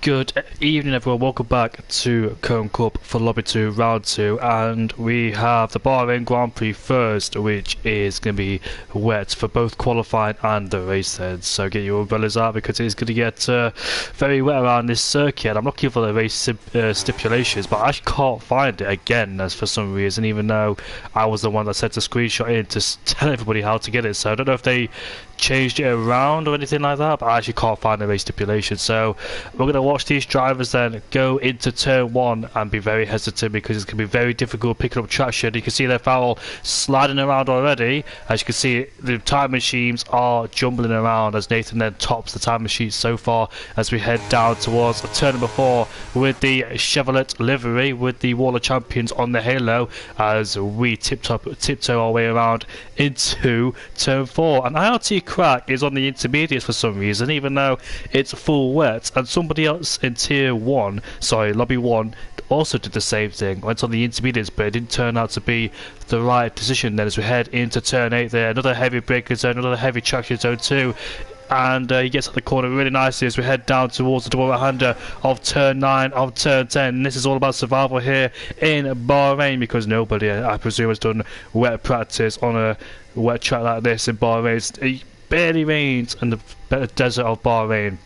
Good evening everyone, welcome back to Cone Cup for Lobby 2 Round 2, and we have the Bahrain Grand Prix first, which is going to be wet for both qualifying and the race then, so get your umbrellas out because it is going to get very wet around this circuit. I'm looking for the race stipulations, but I actually can't find it again as for some reason, even though I was the one that sent a screenshot in to tell everybody how to get it, so I don't know if they changed it around or anything like that, but I actually can't find the race stipulation. So we're going to watch these drivers then go into turn 1 and be very hesitant because it's going to be very difficult picking up traction. You can see their foul sliding around already. As you can see, the time machines are jumbling around as Nathan then tops the time machine so far as we head down towards turn number 4 with the Chevrolet livery with the Wall of Champions on the halo as we tiptoe our way around into turn 4. And IRT Crack is on the intermediates for some reason, even though it's full wet, and somebody else in lobby 1 also did the same thing, went on the intermediates, but it didn't turn out to be the right decision then as we head into turn 8 there. Another heavy braking zone, another heavy traction zone too, and he gets at the corner really nicely as we head down towards the double hander of turn 9 of turn 10. This is all about survival here in Bahrain because nobody, I presume, has done wet practice on a wet track like this in Bahrain. It barely rains in the desert of Bahrain,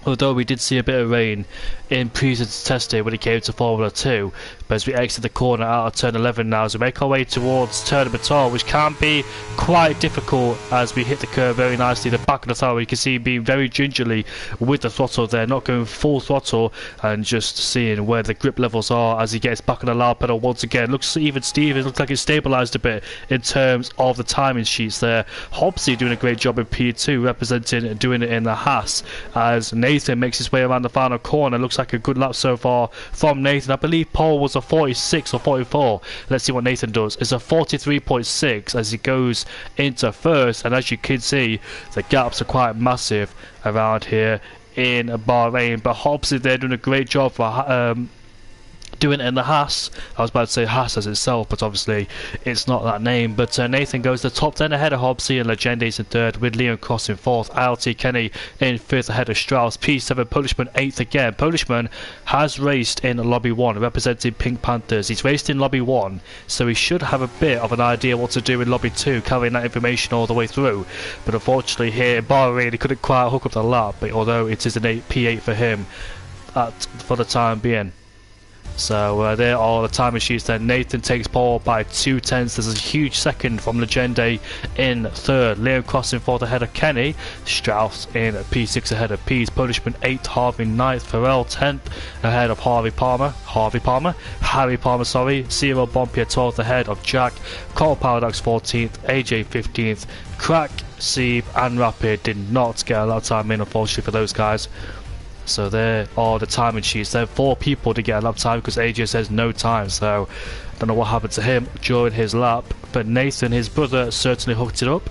although we did see a bit of rain in previous testing when it came to Formula 2. But as we exit the corner out of turn 11 now, as we make our way towards turn number 12, which can be quite difficult as we hit the curve very nicely. The back of the throttle, you can see being very gingerly with the throttle there, not going full throttle, and just seeing where the grip levels are as he gets back on the loud pedal once again. Looks even Steven, looks like it's stabilised a bit in terms of the timing sheets there. Hobbsy doing a great job in P2, representing and doing it in the Haas as Nathan makes his way around the final corner. Looks like a good lap so far from Nathan. I believe Paul was a 46 or 44. Let's see what Nathan does. It's a 43.6 as he goes into first, and as you can see, the gaps are quite massive around here in Bahrain. But Hobbs is there doing a great job for doing it in the Haas. I was about to say Haas as itself, but obviously it's not that name. But Nathan goes to the top 10 ahead of Hobbsy, and Legenda's in third with Leon Cross in fourth. ILT Kenny in fifth ahead of Strauss. P7 Polishman eighth again. Polishman has raced in lobby 1 representing Pink Panthers. He's raced in lobby 1, so he should have a bit of an idea what to do in lobby 2, carrying that information all the way through. But unfortunately here in Bahrain he couldn't quite hook up the lap, but although it is an P8 for him for the time being. So there are the time machines then. Nathan takes pole by 2/10. There's a huge second from Legende in third. Leon Cross in fourth ahead of Kenny. Strauss in P6 ahead of Pease. Polishman 8th. Harvey 9th. Farrell 10th ahead of Harry Palmer, sorry. Cyril Bompier 12th ahead of Jack. Cole Paradox 14th. AJ 15th. Crack, Sieve and Rapid did not get a lot of time in, unfortunately, for those guys. So there are the timing sheets. There are 4 people to get a lap time because AJ says no time, so I don't know what happened to him during his lap. But Nathan, his brother, certainly hooked it up,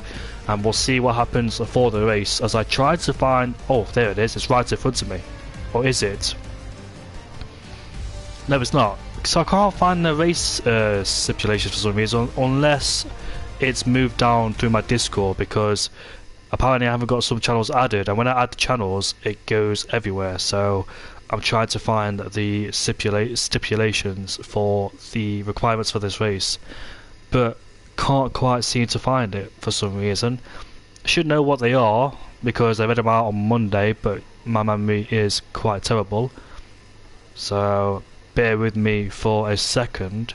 and we'll see what happens for the race. As I tried to find, oh, there it is, it's right in front of me. Or is it? No, it's not. So I can't find the race stipulations for some reason, unless it's moved down through my Discord, because apparently I haven't got some channels added, and when I add the channels it goes everywhere. So I'm trying to find the stipulations for the requirements for this race, but can't quite seem to find it for some reason. I should know what they are because I read them out on Monday, but my memory is quite terrible, so bear with me for a second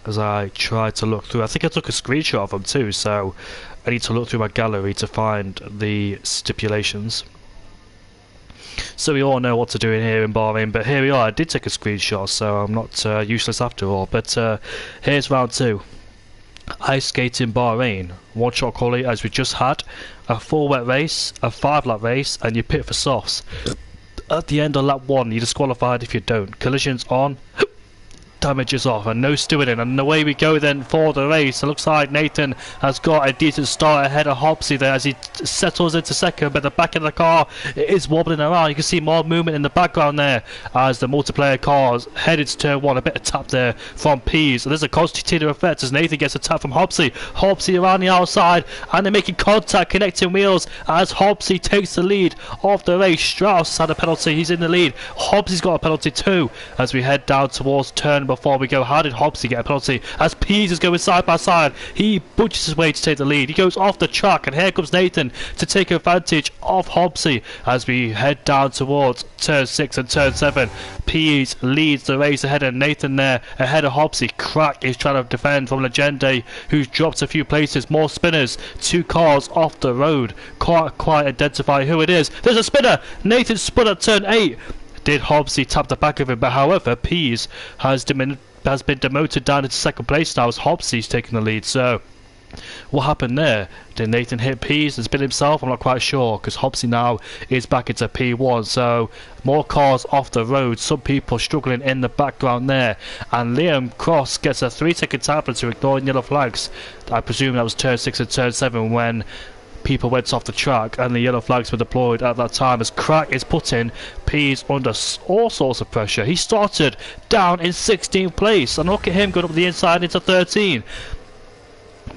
as I try to look through. I think I took a screenshot of them too, so I need to look through my gallery to find the stipulations. So we all know what to do in here in Bahrain, but here we are. I did take a screenshot, so I'm not useless after all. But here's round 2. Ice skating Bahrain. 1 shot quality as we just had. A 4 wet race, a 5 lap race, and you pit for softs. At the end of lap 1, you're disqualified if you don't. Collisions on. damages off, and no stewing in, and away we go then for the race. It looks like Nathan has got a decent start ahead of Hopsy there as he settles into second, but the back of the car is wobbling around. You can see more movement in the background there as the multiplayer cars headed to turn one. A bit of tap there from Pease. There's a constitutive effect as Nathan gets a tap from Hopsy. Hopsy around the outside, and they're making contact, connecting wheels as Hopsy takes the lead of the race. Strauss had a penalty, he's in the lead. Hopsy's got a penalty too as we head down towards turn before we go. How did Hopsy get a penalty? As Pease is going side by side, he butchers his way to take the lead. He goes off the track, and here comes Nathan to take advantage of Hopsy as we head down towards turn 6 and turn 7. Pease leads the race ahead of Nathan there, ahead of Hopsy. Crack is trying to defend from Legende, who's dropped a few places. More spinners, 2 cars off the road. Can't quite identify who it is. There's a spinner. Nathan spun at turn 8. Did Hopsy tap the back of him? But however, Pease has been demoted down into second place now as Hopsy's taking the lead. So what happened there? Did Nathan hit Pease and spin himself? I'm not quite sure, because Hopsy now is back into P1. So more cars off the road, some people struggling in the background there, and Liam Cross gets a 3-second time to ignoring yellow flags. I presume that was turn 6 and turn 7 when people went off the track and the yellow flags were deployed at that time, as Crack is putting Pease under all sorts of pressure. He started down in 16th place, and look at him going up the inside into 13.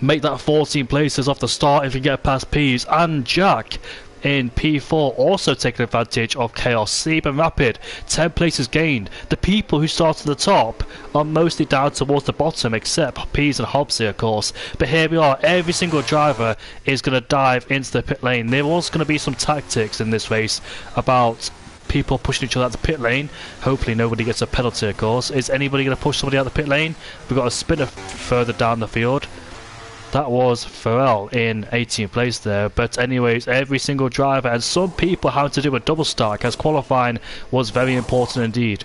Make that 14 places off the start if you get past Pease. And Jack in P4 also taking advantage of chaos. Sleep and Rapid, 10 places gained. The people who started at the top are mostly down towards the bottom, except Pease and Hopsy, of course. But here we are, every single driver is going to dive into the pit lane. There was going to be some tactics in this race about people pushing each other out the pit lane. Hopefully nobody gets a penalty, of course. Is anybody going to push somebody out the pit lane? We've got a spinner further down the field. That was Pharrell in 18th place there. But anyways, every single driver and some people had to do a double stack, as qualifying was very important indeed.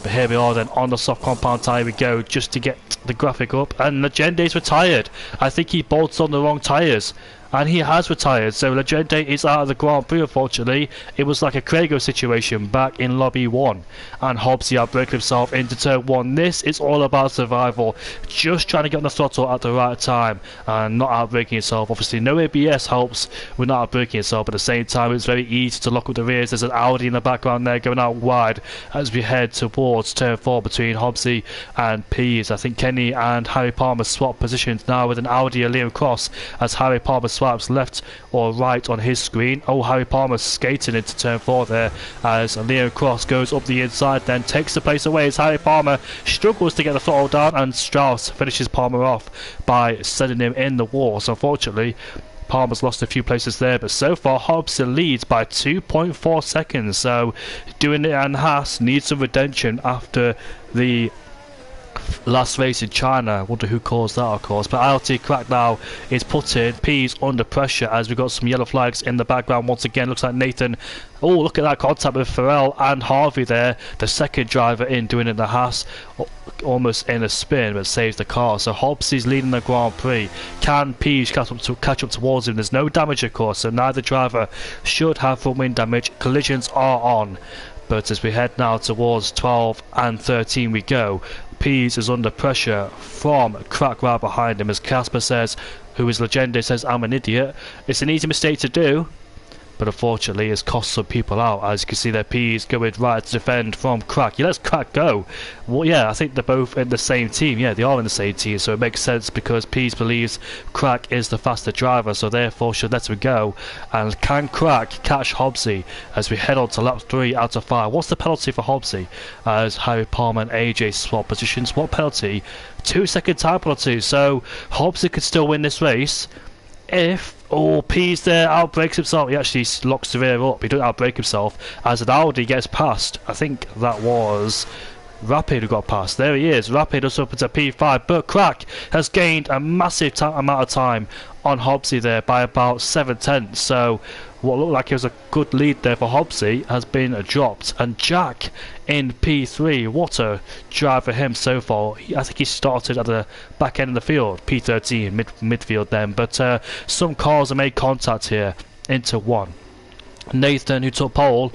But here we are then on the soft compound tyre we go, just to get the graphic up. And Legende's retired. I think he bolts on the wrong tyres, and he has retired. So Legende is out of the Grand Prix, unfortunately. It was like a Crago situation back in Lobby 1. And Hopsy outbraked himself into turn 1. This is all about survival. Just trying to get on the throttle at the right time and not outbraking yourself. Obviously no ABS helps with not outbraking yourself, but at the same time it's very easy to lock up the rears. There's an Audi in the background there going out wide as we head towards turn 4 between Hopsy and Pease. I think Kenny and Harry Palmer swap positions now with an Audi and Liam Cross, as Harry Palmer swaps left or right on his screen. Oh, Harry Palmer skating into turn 4 there as Liam Cross goes up the inside, then takes the place away as Harry Palmer struggles to get the throttle down, and Strauss finishes Palmer off by sending him in the wall. So unfortunately Palmer's lost a few places there, but so far Hobson leads by 2.4 seconds. So doing it, and Haas needs some redemption after the last race in China. Wonder who caused that, of course. But ILT Crack now is putting Pease under pressure as we've got some yellow flags in the background once again. Looks like Nathan, oh look at that contact with Pharrell and Harvey there, the second driver in, doing it in the Haas, almost in a spin, but saves the car. So Hobbs is leading the Grand Prix. Can Pease catch up towards him? There's no damage, of course, so neither driver should have front wing damage. Collisions are on, but as we head now towards 12 and 13 we go. Pease is under pressure from Crack right behind him, as Casper says, who is Legende, says I'm an idiot. It's an easy mistake to do, but unfortunately it's cost some people out. As you can see there, Pease going right to defend from Crack. He lets Crack go. Well, yeah, I think they're both in the same team. Yeah, they are in the same team, so it makes sense because Pease believes Crack is the faster driver, so therefore should let him go. And can Crack catch Hobbsy as we head on to lap 3 out of 5? What's the penalty for Hobbsy? As Harry Palmer and AJ swap positions. What penalty? 2-second time penalty. So Hobbsy could still win this race if Pease there outbrakes himself. He actually locks the rear up. He doesn't outbrake himself as an Audi gets past. I think that was Rapid who got past. There he is. Rapid is up into P5, but Crack has gained a massive amount of time on Hobbsy there by about 7/10. So what looked like it was a good lead there for Hobbsy has been dropped. And Jack in P3, what a drive for him so far. I think he started at the back end of the field, P13 midfield then, but some cars have made contact here into one. Nathan, who took pole,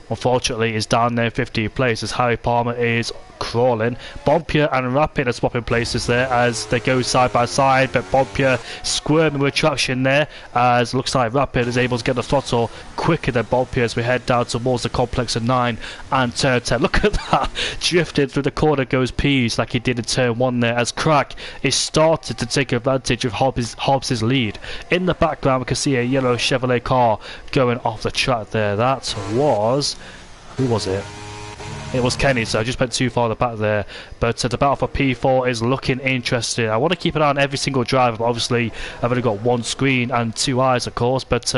unfortunately is down there in 15th place as Harry Palmer is crawling. Bompier and Rapid are swapping places there as they go side by side, but Bompier squirming with traction there as looks like Rapid is able to get the throttle quicker than Bompier as we head down towards the complex of 9 and turn 10. Look at that, drifting through the corner goes Pease like he did in turn 1 there as Crack is started to take advantage of Hobbs' lead. In the background we can see a yellow Chevrolet car going off the track there. That was, who was it? It was Kenny, so I just went too far at the back there. But the battle for P4 is looking interesting. I want to keep an eye on every single driver, but obviously I've only got one screen and 2 eyes, of course. But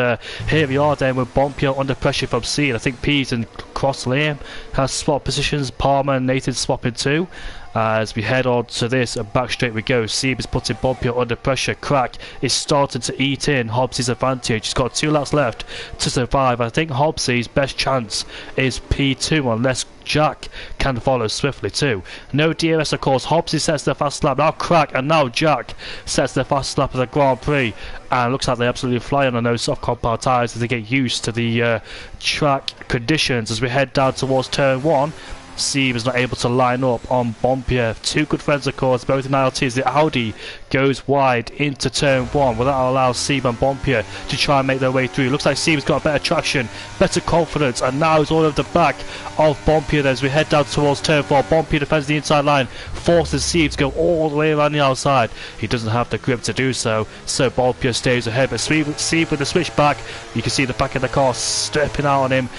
here we are then with Bompier under pressure from C. And I think P's and Cross Liam has swapped positions. Palmer and Nathan swapping too. As we head on to this and back straight we go. Seeb is putting Bompier under pressure. Crack is starting to eat in Hobbs' advantage. He's got 2 laps left to survive. I think Hobbs' best chance is P2 unless Jack can follow swiftly too. No DRS of course. Hobbs sets the fast lap. Now Crack and now Jack sets the fast lap of the Grand Prix. And it looks like they absolutely fly on those soft compound tyres as they get used to the track conditions. As we head down towards turn 1, Seeb is not able to line up on Bompier. 2 good friends of course, both in ILTs. The Audi goes wide into turn 1. Well, that allows Seeb and Bompier to try and make their way through. Looks like Seeb's got better traction, better confidence, and now he's all over the back of Bompier as we head down towards turn 4. Bompier defends the inside line, forces Seeb to go all the way around the outside. He doesn't have the grip to do so, so Bompier stays ahead. But Seeb with the switch back, you can see the back of the car stepping out on him.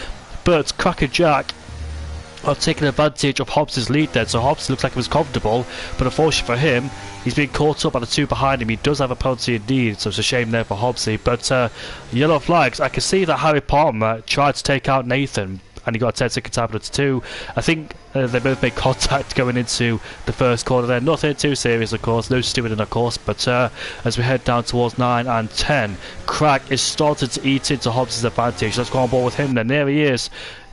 But Cracker Jack are taking advantage of Hobbs' lead there, so Hobbs looks like he was comfortable, but unfortunately for him, he's being caught up by the 2 behind him. He does have a penalty indeed, so it's a shame there for Hobbsy. But yellow flags, I can see that Harry Palmer tried to take out Nathan, and he got a 10-second time penalty too. I think they both made contact going into the first corner there. Nothing too serious, of course, no stewarding, of course, but as we head down towards 9 and 10, Crack is starting to eat into Hobbs' advantage. Let's go on board with him then. There he is.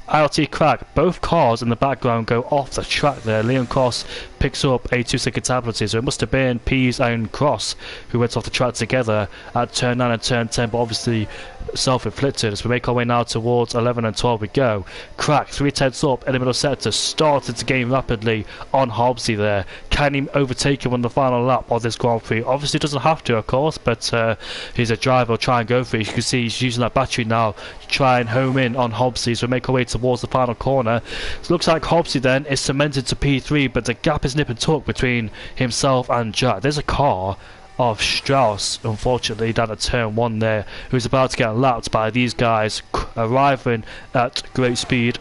ILT Crack, both cars in the background go off the track there. Liam Cross picks up a 2-second time penalty, so it must have been Pease and Cross who went off the track together at turn 9 and turn 10, but obviously self-inflicted. As we make our way now towards 11 and 12 we go. Crack 3/10 up in the middle sector, started to gain rapidly on Hobbsy there. Can he overtake him on the final lap of this Grand Prix? Obviously doesn't have to, of course, but he's a driver, will try and go for it. You can see he's using that battery now to try and home in on Hobbsy, so we make our way towards the final corner. So it looks like Hobbsy then is cemented to P3, but the gap is nip and tuck between himself and Jack. There's a car of Strauss, unfortunately, down at turn 1 there, who's about to get lapped by these guys arriving at great speed.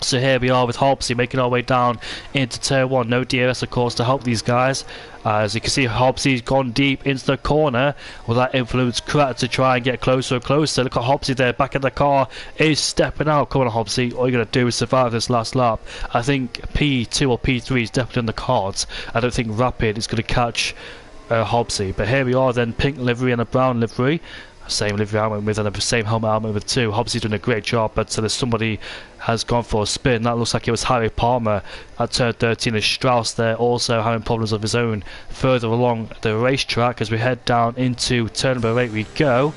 So here we are with Hobbsy making our way down into turn 1. No DRS, of course, to help these guys. As you can see, Hobbsy's gone deep into the corner. Will that influence Crack to try and get closer and closer? Look at Hobbsy there, back in the car, is stepping out. Come on, Hobbsy, all you're going to do is survive this last lap. I think P2 or P3 is definitely on the cards. I don't think Rapid is going to catch Hobbsy. But here we are then, pink livery and a brown livery. Same livery helmet with and the same helmet armor with 2. Hobbsy's doing a great job, but there's somebody has gone for a spin. That looks like it was Harry Palmer at turn 13. As Strauss there also having problems of his own further along the racetrack. As we head down into turn number 8 we go.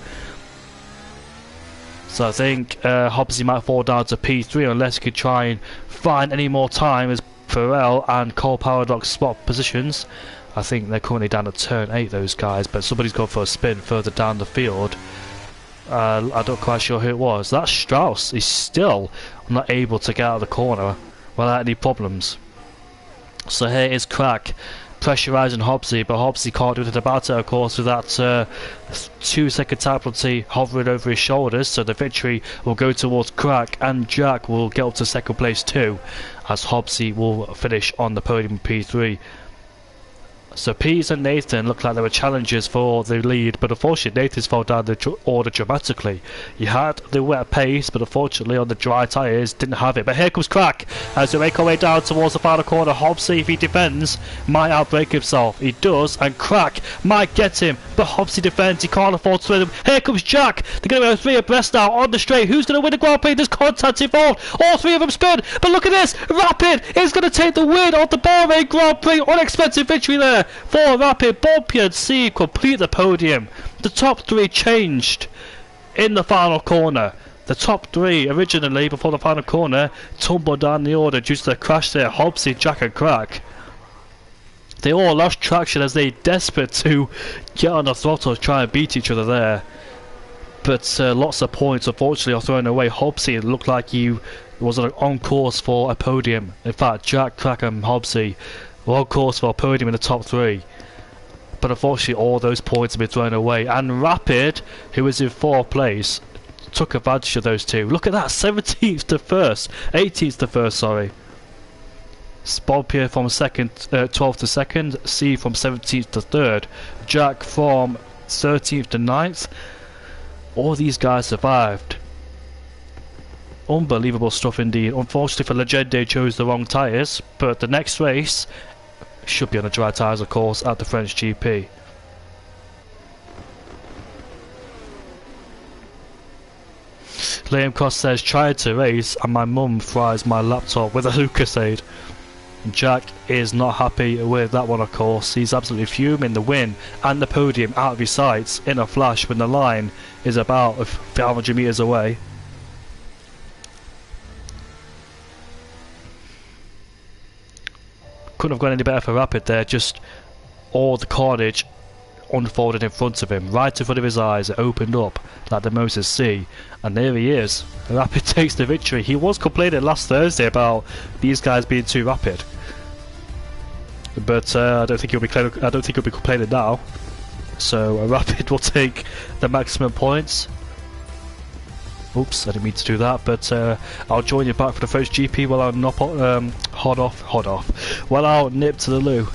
So I think Hobbsy might fall down to P3 unless he could try and find any more time as Pharrell and Cole Paradox swap positions. I think they're currently down at turn 8, those guys, but somebody's gone for a spin further down the field. I'm not quite sure who it was. That's Strauss. He's still not able to get out of the corner without any problems. So here is Crack pressurising Hobbsy, but Hobbsy can't do anything about it, of course, with that 2-second time penalty hovering over his shoulders. So the victory will go towards Crack, and Jack will get up to second place too, as Hobbsy will finish on the podium P3. So Pease and Nathan looked like they were challengers for the lead, but unfortunately Nathan's fell down the order dramatically. He had the wet pace, but unfortunately on the dry tyres didn't have it. But here comes Crack as we make our way down towards the final corner. Hobbsy, if he defends, might outbreak himself. He does, and Crack might get him, but Hobbsy defends. He can't afford to win him. Here comes Jack. They're going to go 3 abreast now on the straight. Who's going to win the Grand Prix? There's contact involved. All 3 of them spin, but look at this. Rapid is going to take the win of the Bahrain Grand Prix. Unexpected victory there for Rapid. Bompier and C complete the podium. The top 3 changed in the final corner. The top three originally before the final corner tumbled down the order due to the crash there. Hobbsy, Jack and Crack. They all lost traction as they desperate to get on the throttle to try and beat each other there. But lots of points unfortunately are thrown away. Hobbsy looked like he was on course for a podium. In fact, Jack, Crack and Hobbsy were on course for a podium in the top three. But unfortunately all those points have been thrown away. And Rapid, who was in 4th place, took advantage of those two. Look at that, 17th to 1st, 18th to 1st, sorry. Spolpier from 12th to 2nd, C from 17th to 3rd, Jack from 13th to 9th. All these guys survived. Unbelievable stuff indeed. Unfortunately for Legende, they chose the wrong tyres, but the next race should be on the dry tyres of course at the French GP. Liam Cross says, tried to race and my mum fries my laptop with a Lucasade. Jack is not happy with that one of course. He's absolutely fuming. The win and the podium out of his sights in a flash when the line is about 500 metres away. Couldn't have gone any better for Rapid there. Just all the carnage unfolded in front of him, right in front of his eyes. It opened up like the Moses Sea, and there he is. Rapid takes the victory. He was complaining last Thursday about these guys being too rapid, but I don't think he'll be complaining now. So Rapid will take the maximum points. Oops, I didn't mean to do that, but I'll join you back for the first GP while I'll while I'll nip to the loo.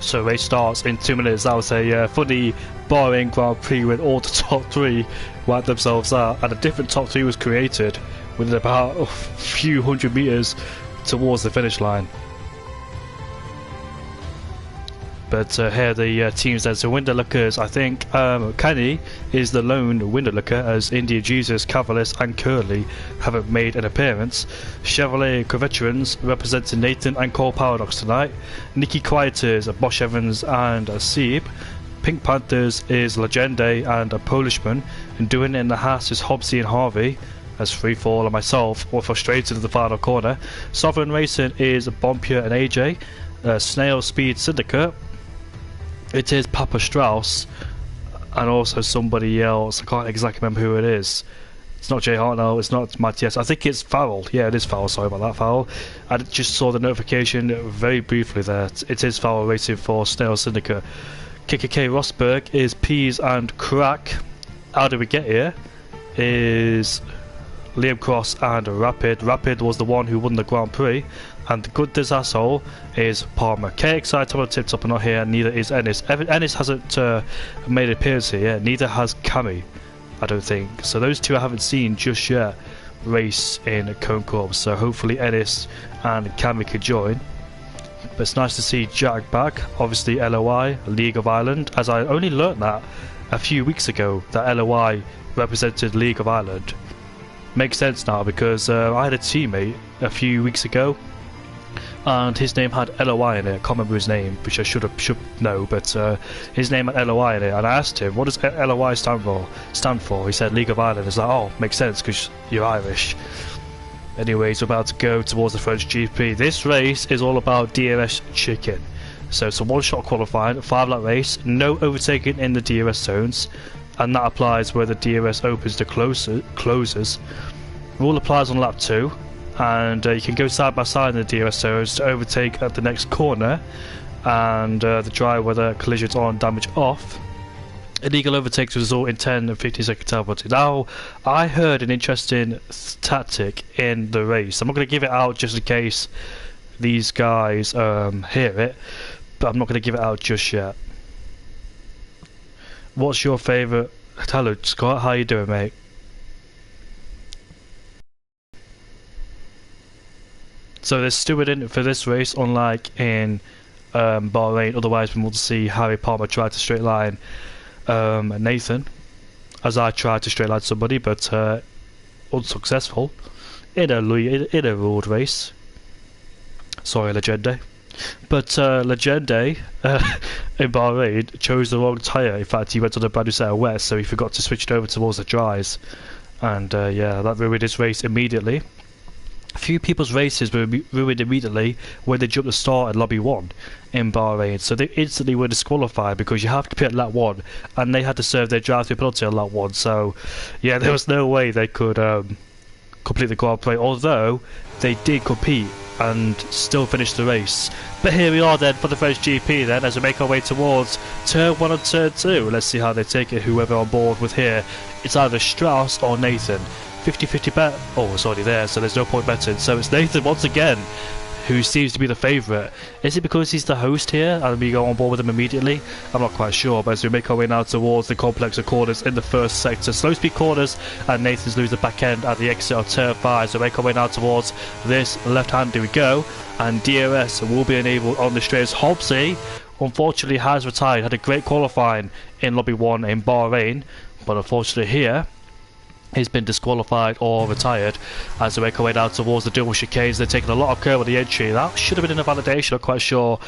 So race starts in 2 minutes. That was a funny Bahrain Grand Prix with all the top 3 wiped themselves out, and a different top 3 was created within about a few hundred meters towards the finish line. But here the teams then. So window lookers, I think Kenny is the lone window looker, as India Jesus, Cavalis and Curly haven't made an appearance. Chevrolet co-veterans representing Nathan and Cole Paradox tonight. Nicky Quieters, Bosch Evans and Sieb. Pink Panthers is Legende and a Polishman, and doing it in the Haas is Hobbsy and Harvey, as Freefall and myself were frustrated in the final corner. Sovereign Racing is Bompure and AJ. Snail Speed Syndicate, it is Papa Strauss and also somebody else. I can't exactly remember who it is. It's not Jay Hartnell, it's not Matthias. I think it's Farrell. Yeah, it is Farrell. Sorry about that, Farrell. I just saw the notification very briefly there. It is Farrell racing for Snail Syndicate. KKK Rosberg is Peas and Crack. How did we get here? Is Liam Cross and Rapid. Rapid was the one who won the Grand Prix, and the good this asshole is Palmer. KXI Tom Tip Top are not here, neither is Ennis. Ennis hasn't made an appearance here yet, neither has Cammy, I don't think. So those two I haven't seen just yet race in Cone Corp, so hopefully Ennis and Cammy could join. But it's nice to see Jack back. Obviously LOI, League of Ireland, as I only learnt that a few weeks ago, that LOI represented League of Ireland. Makes sense now, because I had a teammate a few weeks ago and his name had LOI in it. I can't remember his name, which I should know, but his name had LOI in it, and I asked him, what does LOI stand for? He said League of Ireland. It's like, oh, makes sense because you're Irish. Anyways, we're about to go towards the French GP. This race is all about DRS chicken. So it's a one-shot qualifying, 5-lap race, no overtaking in the DRS zones, and that applies where the DRS opens to closes. Rule applies on lap 2, and you can go side by side in the DRS zones to overtake at the next corner, and the dry weather collisions on, damage off. Illegal overtakes result in 10 and 15 second time penalty. Now, I heard an interesting tactic in the race. I'm not going to give it out just in case these guys hear it, but I'm not going to give it out just yet. What's your favourite? Hello Scott, how you doing, mate? So there's stewarding for this race, unlike in Bahrain. Otherwise we want to see Harry Palmer try to straight line Nathan, as I tried to straight line somebody, but unsuccessful in a ruled race. Sorry, Legende. But Legende in Bahrain chose the wrong tyre. In fact, he went on a brand new set of wets, so he forgot to switch it over towards the dries, and yeah, that ruined his race immediately. A few people's races were ruined immediately when they jumped the start at lobby 1 in Bahrain, so they instantly were disqualified because you have to pit at lap 1, and they had to serve their drive-through penalty at lap 1. So yeah, there was no way they could complete the Grand Prix, although they did compete and still finish the race. But here we are then for the French GP then, as we make our way towards turn 1 and turn 2. Let's see how they take it, whoever on board with here. It's either Strauss or Nathan. 50-50 bet. Oh, it's already there, so there's no point betting. So it's Nathan once again who seems to be the favourite. Is it because he's the host here and we go on board with him immediately? I'm not quite sure, but as we make our way now towards the complex of corners in the first sector, slow speed corners, and Nathan's lose the back end at the exit of turn 5. So we make our way now towards this left hand. Here we go, and DRS will be enabled on the straights. Hobbsy unfortunately has retired. Had a great qualifying in lobby 1 in Bahrain, but unfortunately here he's been disqualified or retired. As they make our way down towards the dual chicanes, they're taking a lot of curve on the entry. That should have been in a validation, I'm quite sure.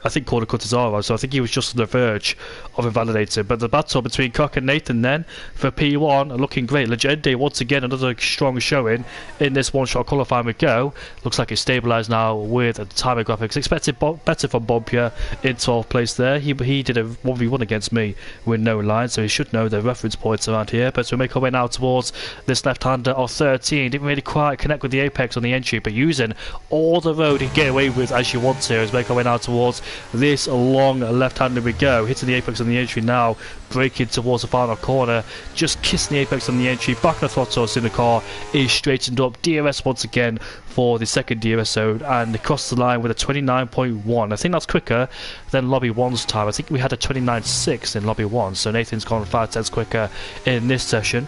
I think corner cut is alright, so I think he was just on the verge of invalidating. But the battle between Cock and Nathan then for P1 looking great. Legende once again, another strong showing in this one-shot qualifying we go. Looks like it's stabilised now with the timing graphics. Expected better from Bompia in 12th place there. He did a 1v1 against me with no line, so he should know the reference points around here. But we make our way now towards towards this left-hander of 13. Didn't really quite connect with the apex on the entry, but using all the road you can get away with as you want to as we make our way now towards this long left-hander we go. Hitting the apex on the entry now, braking towards the final corner, just kissing the apex on the entry, back on the throttle as soon as the car is straightened up. DRS once again for the second DRS zone, and across the line with a 29.1. I think that's quicker than Lobby 1's time. I think we had a 29.6 in Lobby 1, so Nathan's gone 5 tenths quicker in this session.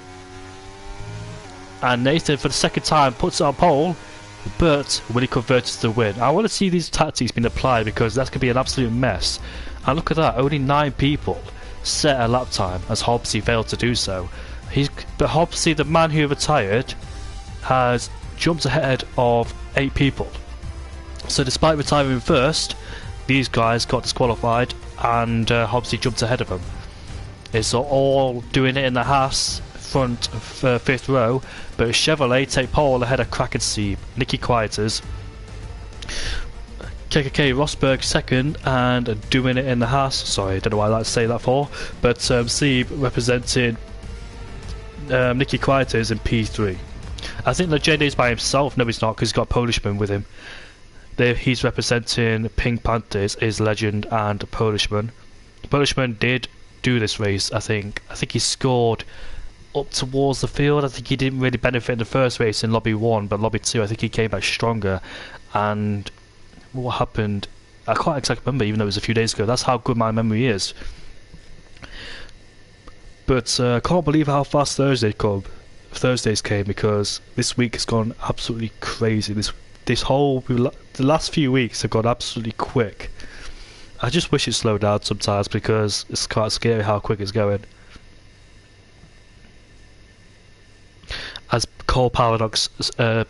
And Nathan, for the second time, puts it on pole, but will he convert it to the win? I want to see these tactics being applied, because that's going to be an absolute mess. And look at that, only 9 people set a lap time, as Hobbsy failed to do so. But Hobbsy, the man who retired, has jumped ahead of 8 people. So despite retiring first, these guys got disqualified, and Hobbsy jumped ahead of them. It's all doing it in the Haas front 5th row, but Chevrolet take pole ahead of Crack and Sieb. Nicky Quieters, KKK Rosberg second, and doing it in the Haas. Sorry, I don't know why I like to say that for, but Sieb represented Nicky Quieters in P3. I think Legend is by himself. No, he's not, because he's got Polishman with him. He's representing Pink Panthers, is Legend and Polishman. Polishman did do this race, I think. I think he scored up towards the field. I think he didn't really benefit in the first race in Lobby 1, but Lobby 2 I think he came back stronger. And what happened, I can't exactly remember, even though it was a few days ago. That's how good my memory is. But I can't believe how fast Thursdays came, because this week has gone absolutely crazy. The last few weeks have gone absolutely quick. I just wish it slowed down sometimes, because it's quite scary how quick it's going. As Cole Paradox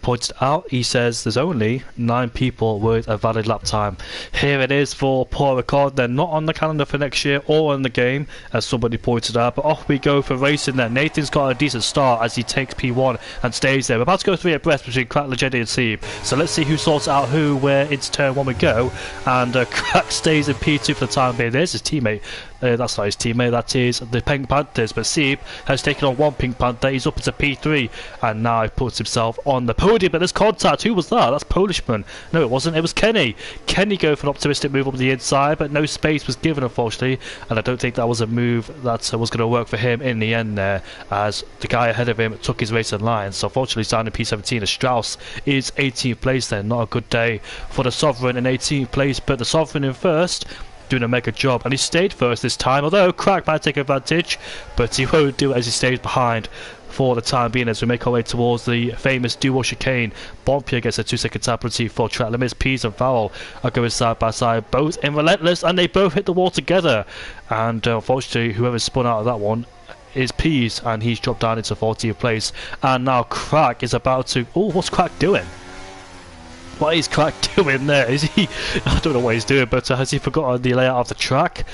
pointed out, he says there's only 9 people with a valid lap time. Here it is for poor record. They're not on the calendar for next year or in the game, as somebody pointed out, but off we go for racing then. Nathan's got a decent start as he takes P1 and stays there. We're about to go 3 abreast between Crack, Legend and Sieb, so let's see who sorts out who where into turn 1 we go. And Crack stays in P2 for the time being. There's his teammate. That's not his teammate, that is the Pink Panthers, but Sieb has taken on one Pink Panther. He's up into P3, and now he puts himself on the podium. But there's contact. Who was that? That's Polishman. No, it wasn't. It was Kenny. Kenny go for an optimistic move up the inside, but no space was given, unfortunately, and I don't think that was a move that was going to work for him in the end there, as the guy ahead of him took his race in line. So unfortunately, down in P17, as Strauss is 18th place there. Not a good day for the Sovereign in 18th place, but the Sovereign in first, doing a mega job, and he stayed first this time, although Crack might take advantage, but he won't do it as he stays behind for the time being as we make our way towards the famous dual chicane. Bompier gets a 2-second tap penalty for track limits. Pease and Farrell are going side by side, both in Relentless, and they both hit the wall together, and unfortunately whoever spun out of that one is Pease, and he's dropped down into 14th place. And now Crack is about to... oh, what's Crack doing? What is Crack doing there? Is he... I don't know what he's doing, but has he forgotten the layout of the track?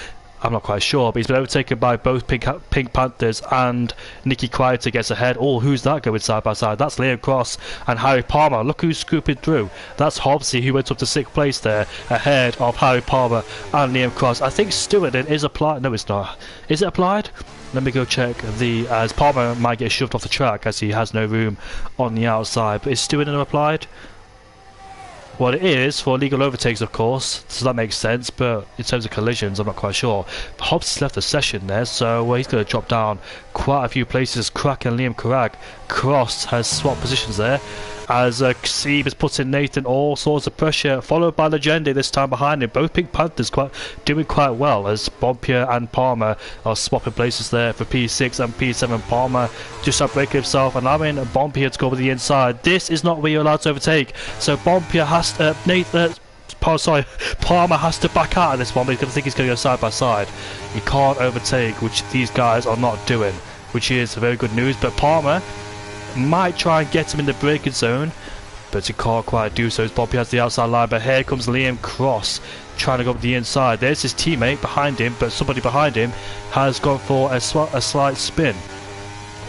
I'm not quite sure, but he's been overtaken by both Pink Panthers, and Nicky Quieter gets ahead. Oh, who's that going side by side? That's Liam Cross and Harry Palmer. Look who's scooping through. That's Hobbsy, who went up to 6th place there, ahead of Harry Palmer and Liam Cross. I think Stewart is applied. No, it's not. Is it applied? Let me go check as Palmer might get shoved off the track as he has no room on the outside. But is Stewart applied? Well, it is for illegal overtakes, of course, so that makes sense, but in terms of collisions, I'm not quite sure. Hobbs has left the session there, so he's going to drop down quite a few places. Crack and Liam Cross has swapped positions there, as Sieb is putting Nathan all sorts of pressure, followed by Legendi this time behind him. Both Pink Panthers doing quite well, as Bompier and Palmer are swapping places there for P6 and P7. Palmer just outbreaking himself, allowing Bompier to go over the inside. This is not where you're allowed to overtake, so Bompier has to... Palmer has to back out of this one, but he's going to think he's going to go side by side. He can't overtake, which these guys are not doing, which is very good news. But Palmer might try and get him in the braking zone, but he can't quite do so as Bobby has the outside line. But here comes Liam Cross trying to go up the inside. There's his teammate behind him, but somebody behind him has gone for a slight spin.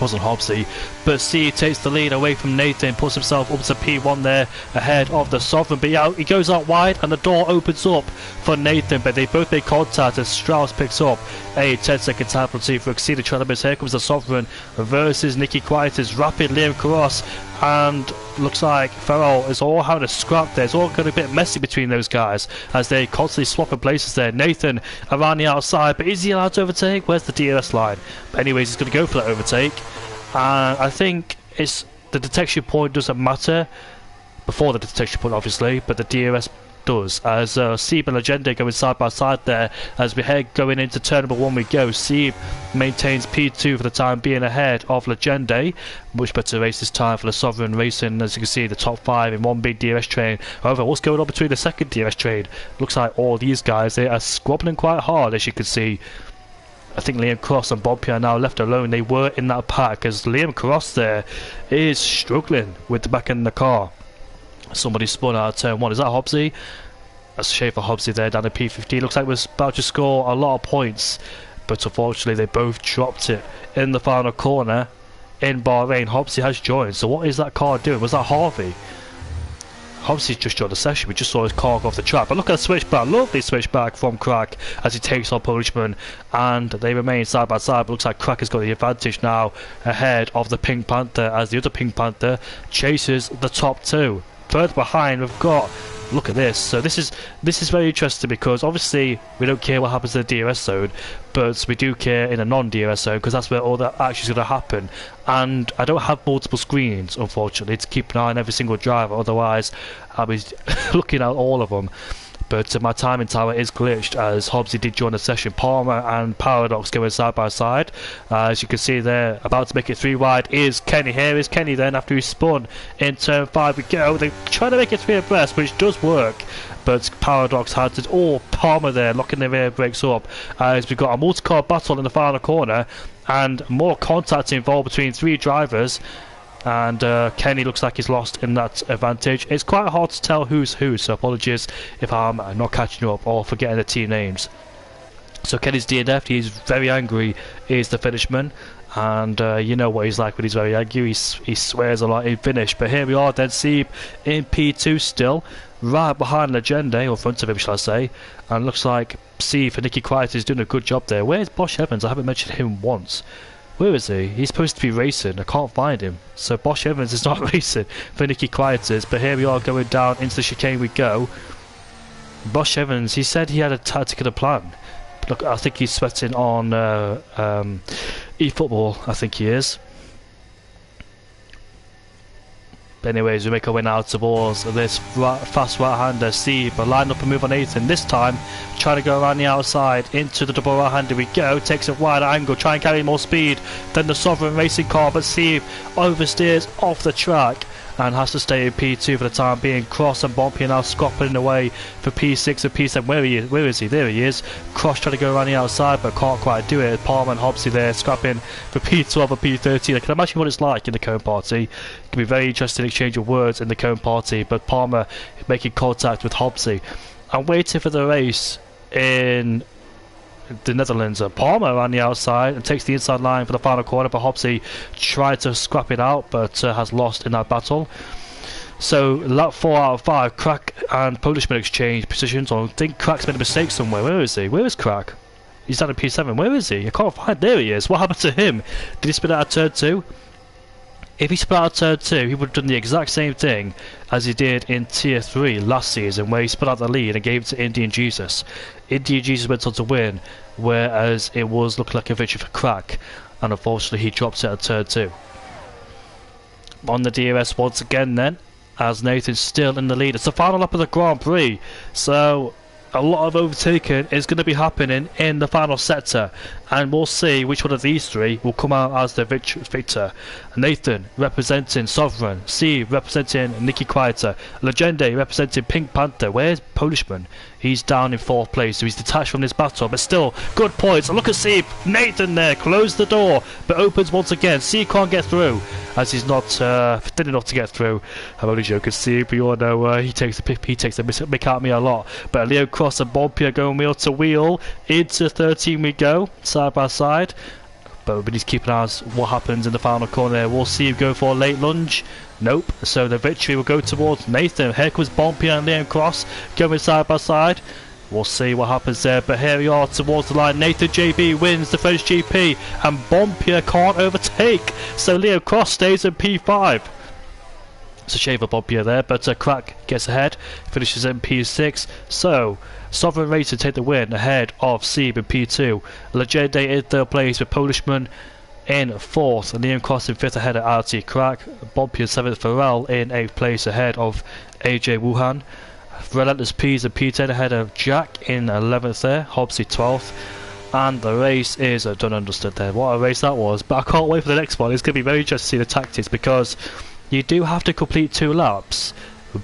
wasn't Hobbsy, but C takes the lead away from Nathan, puts himself up to P1 there ahead of the Sovereign, but he goes out wide and the door opens up for Nathan, but they both make contact as Strauss picks up a 10-second time penalty for exceeded trail limits. Here comes the Sovereign versus Nicky Quietus, rapid Liam Cross, and looks like Farrell is all having a scrap there. It's all got a bit messy between those guys as they constantly swapping places there. Nathan around the outside, but is he allowed to overtake? Where's the DRS line? But anyways, he's going to go for that overtake, and I think it's the detection point doesn't matter before the detection point obviously, but the DRS does, as Sieb and Legende going side by side there. As we head going into turn number 1 we go. Sieb maintains P2 for the time being ahead of Legende. Much better race this time for the Sovereign Racing, as you can see the top 5 in one big DRS train. However, what's going on between the second DRS train? Looks like all these guys, they are squabbling quite hard, as you can see. I think Liam Cross and Bob Pierre now left alone. They were in that pack, as Liam Cross there is struggling with the back end of the car. Somebody spun out of turn 1. Is that Hobbsy? That's a shame for Hobbsy there down to P15. Looks like we're about to score a lot of points, but unfortunately they both dropped it in the final corner in Bahrain. Hobbsy has joined. So what is that car doing? Was that Harvey? Hobbsy's just joined the session. We just saw his car go off the track. But look at the switchback. Lovely switchback from Crack as he takes on Polishman, and they remain side by side. But looks like Crack has got the advantage now ahead of the Pink Panther, as the other Pink Panther chases the top 2. Further behind we've got, look at this. So this is very interesting, because obviously we don't care what happens in the DRS zone, but we do care in a non-DRS zone, because that's where all that action is going to happen. And I don't have multiple screens unfortunately to keep an eye on every single driver, otherwise I'll be looking at all of them. But my timing tower is glitched, as Hobbsy did join the session. Palmer and Paradox going side by side. As you can see there, about to make it 3 wide is Kenny. Here is Kenny then after he spun in turn 5 we go. They're trying to make it 3 abreast, which does work. But Paradox had to, Palmer there locking the rear brakes up, as we've got a multi-car battle in the final corner and more contact involved between 3 drivers. And Kenny looks like he's lost in that advantage. It's quite hard to tell who's who, so apologies if I'm not catching up or forgetting the team names. So Kenny's DNF, he's very angry, is the finishman, and you know what he's like when he's very angry, he swears a lot in finish. But here we are then, Sieb in P2 still, right behind Legende, or front of him shall I say, and looks like Sieb for Nicky Quiet is doing a good job there. Where's Bosch Evans? I haven't mentioned him once. Where is he? He's supposed to be racing. I can't find him. So Bosch Evans is not racing for Nicky Quietus. But here we are going down into the chicane we go. Bosch Evans, he said he had a tactic and a plan. Look, I think he's sweating on eFootball, I think he is. But anyways, we make our way now towards this fast right-hander. Steve, but line up and move on Ethan. This time, trying to go around the outside into the double right-hander we go. Takes a wider angle, try and carry more speed than the Sovereign racing car. But Steve oversteers off the track and has to stay in P2 for the time being. Cross and Bompy now scopping away for P6 and P7. Where is he? There he is. Cross trying to go around the outside but can't quite do it. Palmer and Hobbsy there scrapping for P12 and P13. I can imagine what it's like in the Cone Party. It can be very interesting exchange of words in the Cone Party, but Palmer making contact with Hobbsy. I'm waiting for the race in the Netherlands. Palmer around the outside and takes the inside line for the final corner, but Hobbsy tried to scrap it out but has lost in that battle. So lap 4 out of 5, Crack and Polishman exchange positions. I think Crack's made a mistake somewhere. Where is he? Where is Crack? He's down in P7. Where is he? I can't find. There he is. What happened to him? Did he spin out of turn 2? If he spun out turn 2, he would have done the exact same thing as he did in Tier 3 last season, where he spun out the lead and gave it to Indian Jesus. Indian Jesus went on to win, whereas it was looking like a victory for Crack, and unfortunately he dropped it at turn 2. On the DRS once again then, as Nathan's still in the lead. It's the final lap of the Grand Prix, so a lot of overtaking is going to be happening in the final sector, and we'll see which one of these 3 will come out as the victor. Nathan representing Sovereign, C representing Nicky Quieter, Legende representing Pink Panther. Where's Polishman? He's down in 4th place, so he's detached from this battle, but still good points. And look at C, Nathan there, closed the door, but opens once again. C can't get through, as he's not thin enough to get through. I'm only joking, C, but you all know he takes the mick out of me a lot. But Leo Cross and Bompy are going wheel to wheel into 13 we go, side by side. but we need to keep an eye on what happens in the final corner. We'll see him go for a late lunge. Nope. So the victory will go towards Nathan. Here comes Bompy and Liam Cross going side by side. We'll see what happens there, but here we are towards the line. Nathan JB wins the French GP, and Bompy can't overtake. So Liam Cross stays in P5. It's a shame for Bompy there, but Crack gets ahead, finishes in P6. So Sovereign Racing take the win ahead of Seeb in P2. Legende in third place with Polishman in fourth, and Liam Cross in fifth ahead of RT Crack. Bompy in seventh, Pharrell in eighth place ahead of AJ Wuhan. Relentless P's and P10 ahead of Jack in 11th there, Hobbsy 12th. And the race is done understood there. What a race that was, but I can't wait for the next one. It's going to be very interesting to see the tactics, because you do have to complete 2 laps,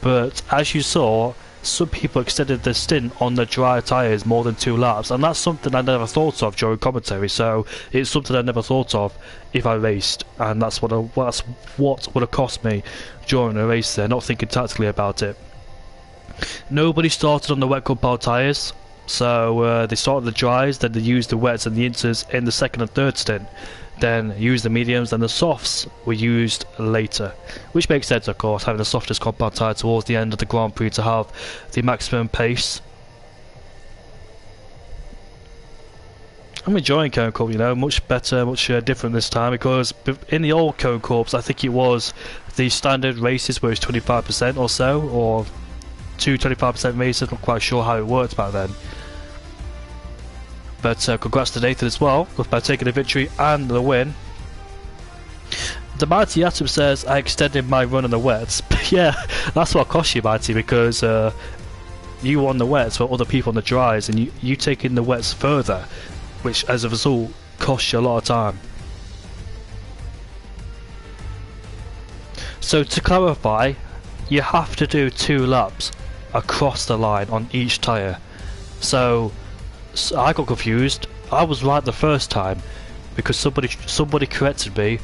but as you saw, some people extended the stint on the dry tyres more than 2 laps, and that's something I never thought of during commentary. So it's something I never thought of if I raced, and that's what would have cost me during the race there, not thinking tactically about it. Nobody started on the wet compound tyres, so they started the dries, then they used the wets and the inters in the second and third stint, then used the mediums, and the softs were used later, which makes sense, of course, having the softest compound tyre towards the end of the Grand Prix to have the maximum pace. I'm enjoying Cone Corp, you know, much better, much different this time, because in the old Cone Corps I think it was the standard races where it's 25% or so, or 25% races, not quite sure how it worked back then. But congrats to Nathan as well by taking the victory and the win. The Mighty Atom says I extended my run on the wets. Yeah, that's what cost you, Mighty, because you won the wets for other people on the dries, and you taking the wets further, which as a result cost you a lot of time. So to clarify, you have to do 2 laps across the line on each tyre. So I got confused. I was right the first time because somebody corrected me,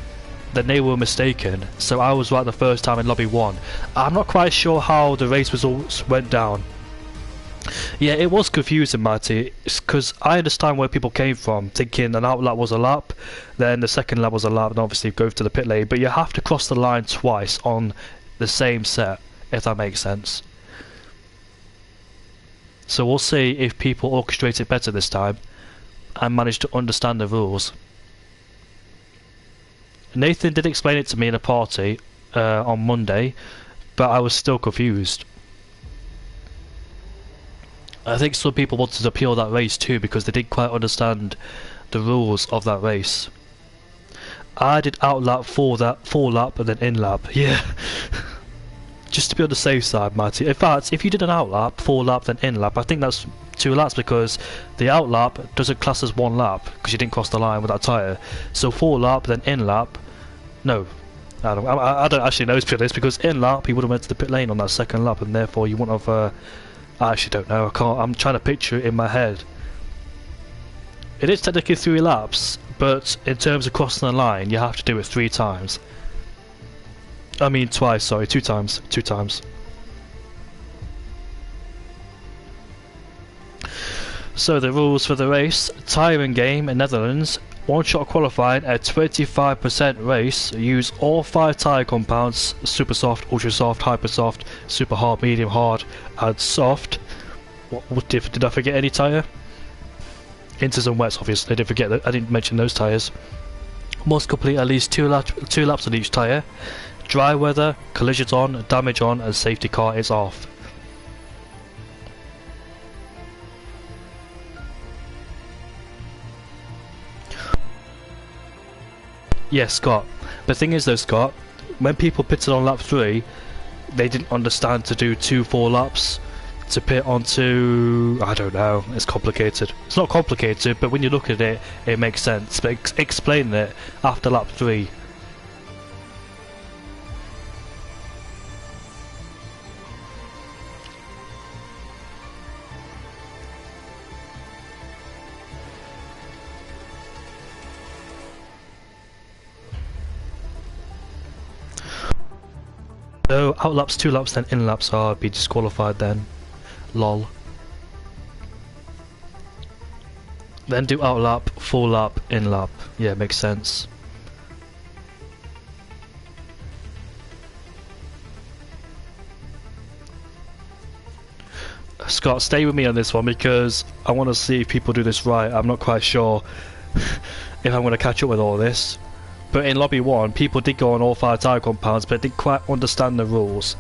then they were mistaken, so I was right the first time in lobby 1. I'm not quite sure how the race results went down. Yeah, it was confusing, Matty, because I understand where people came from, thinking an out lap was a lap, then the second lap was a lap, and obviously go to the pit lane, but you have to cross the line twice on the same set, if that makes sense. So we'll see if people orchestrate it better this time and manage to understand the rules. Nathan did explain it to me in a party on Monday, but I was still confused. I think some people wanted to appeal that race too because they didn't quite understand the rules of that race. I did out lap full lap and then in lap. Yeah. Just to be on the safe side, Matty. In fact, if you did an out lap, 4 lap, then in lap, I think that's 2 laps, because the out lap doesn't class as 1 lap because you didn't cross the line with that tyre. So 4 lap, then in lap. No, I don't actually know this, because in lap you would have went to the pit lane on that second lap, and therefore you wouldn't have. I actually don't know. I'm trying to picture it in my head. It is technically 3 laps, but in terms of crossing the line, you have to do it 3 times. I mean twice, sorry, 2 times. 2 times. So the rules for the race: tyring game in Netherlands, 1-shot qualifying at 25% race. Use all 5 tyre compounds: super soft, ultra soft, hyper soft, super hard, medium hard, and soft. What did I forget any tyre? Inters and wets, obviously. I didn't forget that. I didn't mention those tyres. Must complete at least 2 laps on each tyre. Dry weather, collisions on, damage on, and safety car is off. Yes, Scott. The thing is though, Scott, when people pitted on lap 3, they didn't understand to do 2 4 laps to pit onto... I don't know, it's complicated. It's not complicated, but when you look at it, it makes sense. But explain it after lap 3. So out laps, 2 laps, then in laps are be disqualified then. Lol. Then do out lap, full lap, in lap. Yeah, makes sense. Scott, stay with me on this one because I want to see if people do this right. I'm not quite sure if I'm going to catch up with all this. But in lobby 1, people did go on all 5 tyre compounds, but didn't quite understand the rules.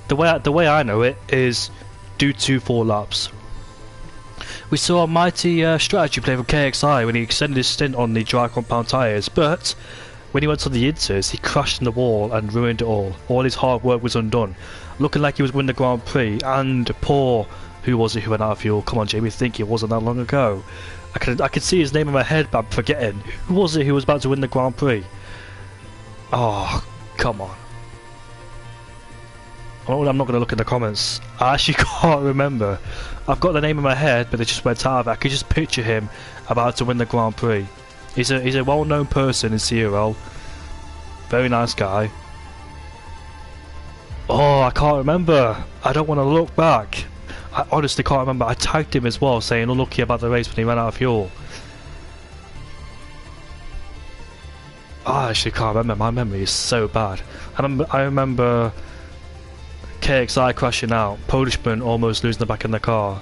The way I know it is do 2 full laps. We saw a mighty strategy play from KXI when he extended his stint on the dry compound tyres, but when he went to the inters, he crashed in the wall and ruined it all. All his hard work was undone. Looking like he was winning the Grand Prix, and poor, who was it who went out of fuel? Come on, Jamie, think it wasn't that long ago. I could see his name in my head, but I'm forgetting. Who was it who was about to win the Grand Prix? Oh, come on. Oh, I'm not going to look in the comments. I actually can't remember. I've got the name in my head, but it just went out of it. I could just picture him about to win the Grand Prix. He's a well-known person in CRL. Very nice guy. Oh, I can't remember. I don't want to look back. I honestly can't remember. I tagged him as well, saying unlucky about the race when he ran out of fuel. Oh, I actually can't remember. My memory is so bad. I remember KXI crashing out. Polishman almost losing the back in the car.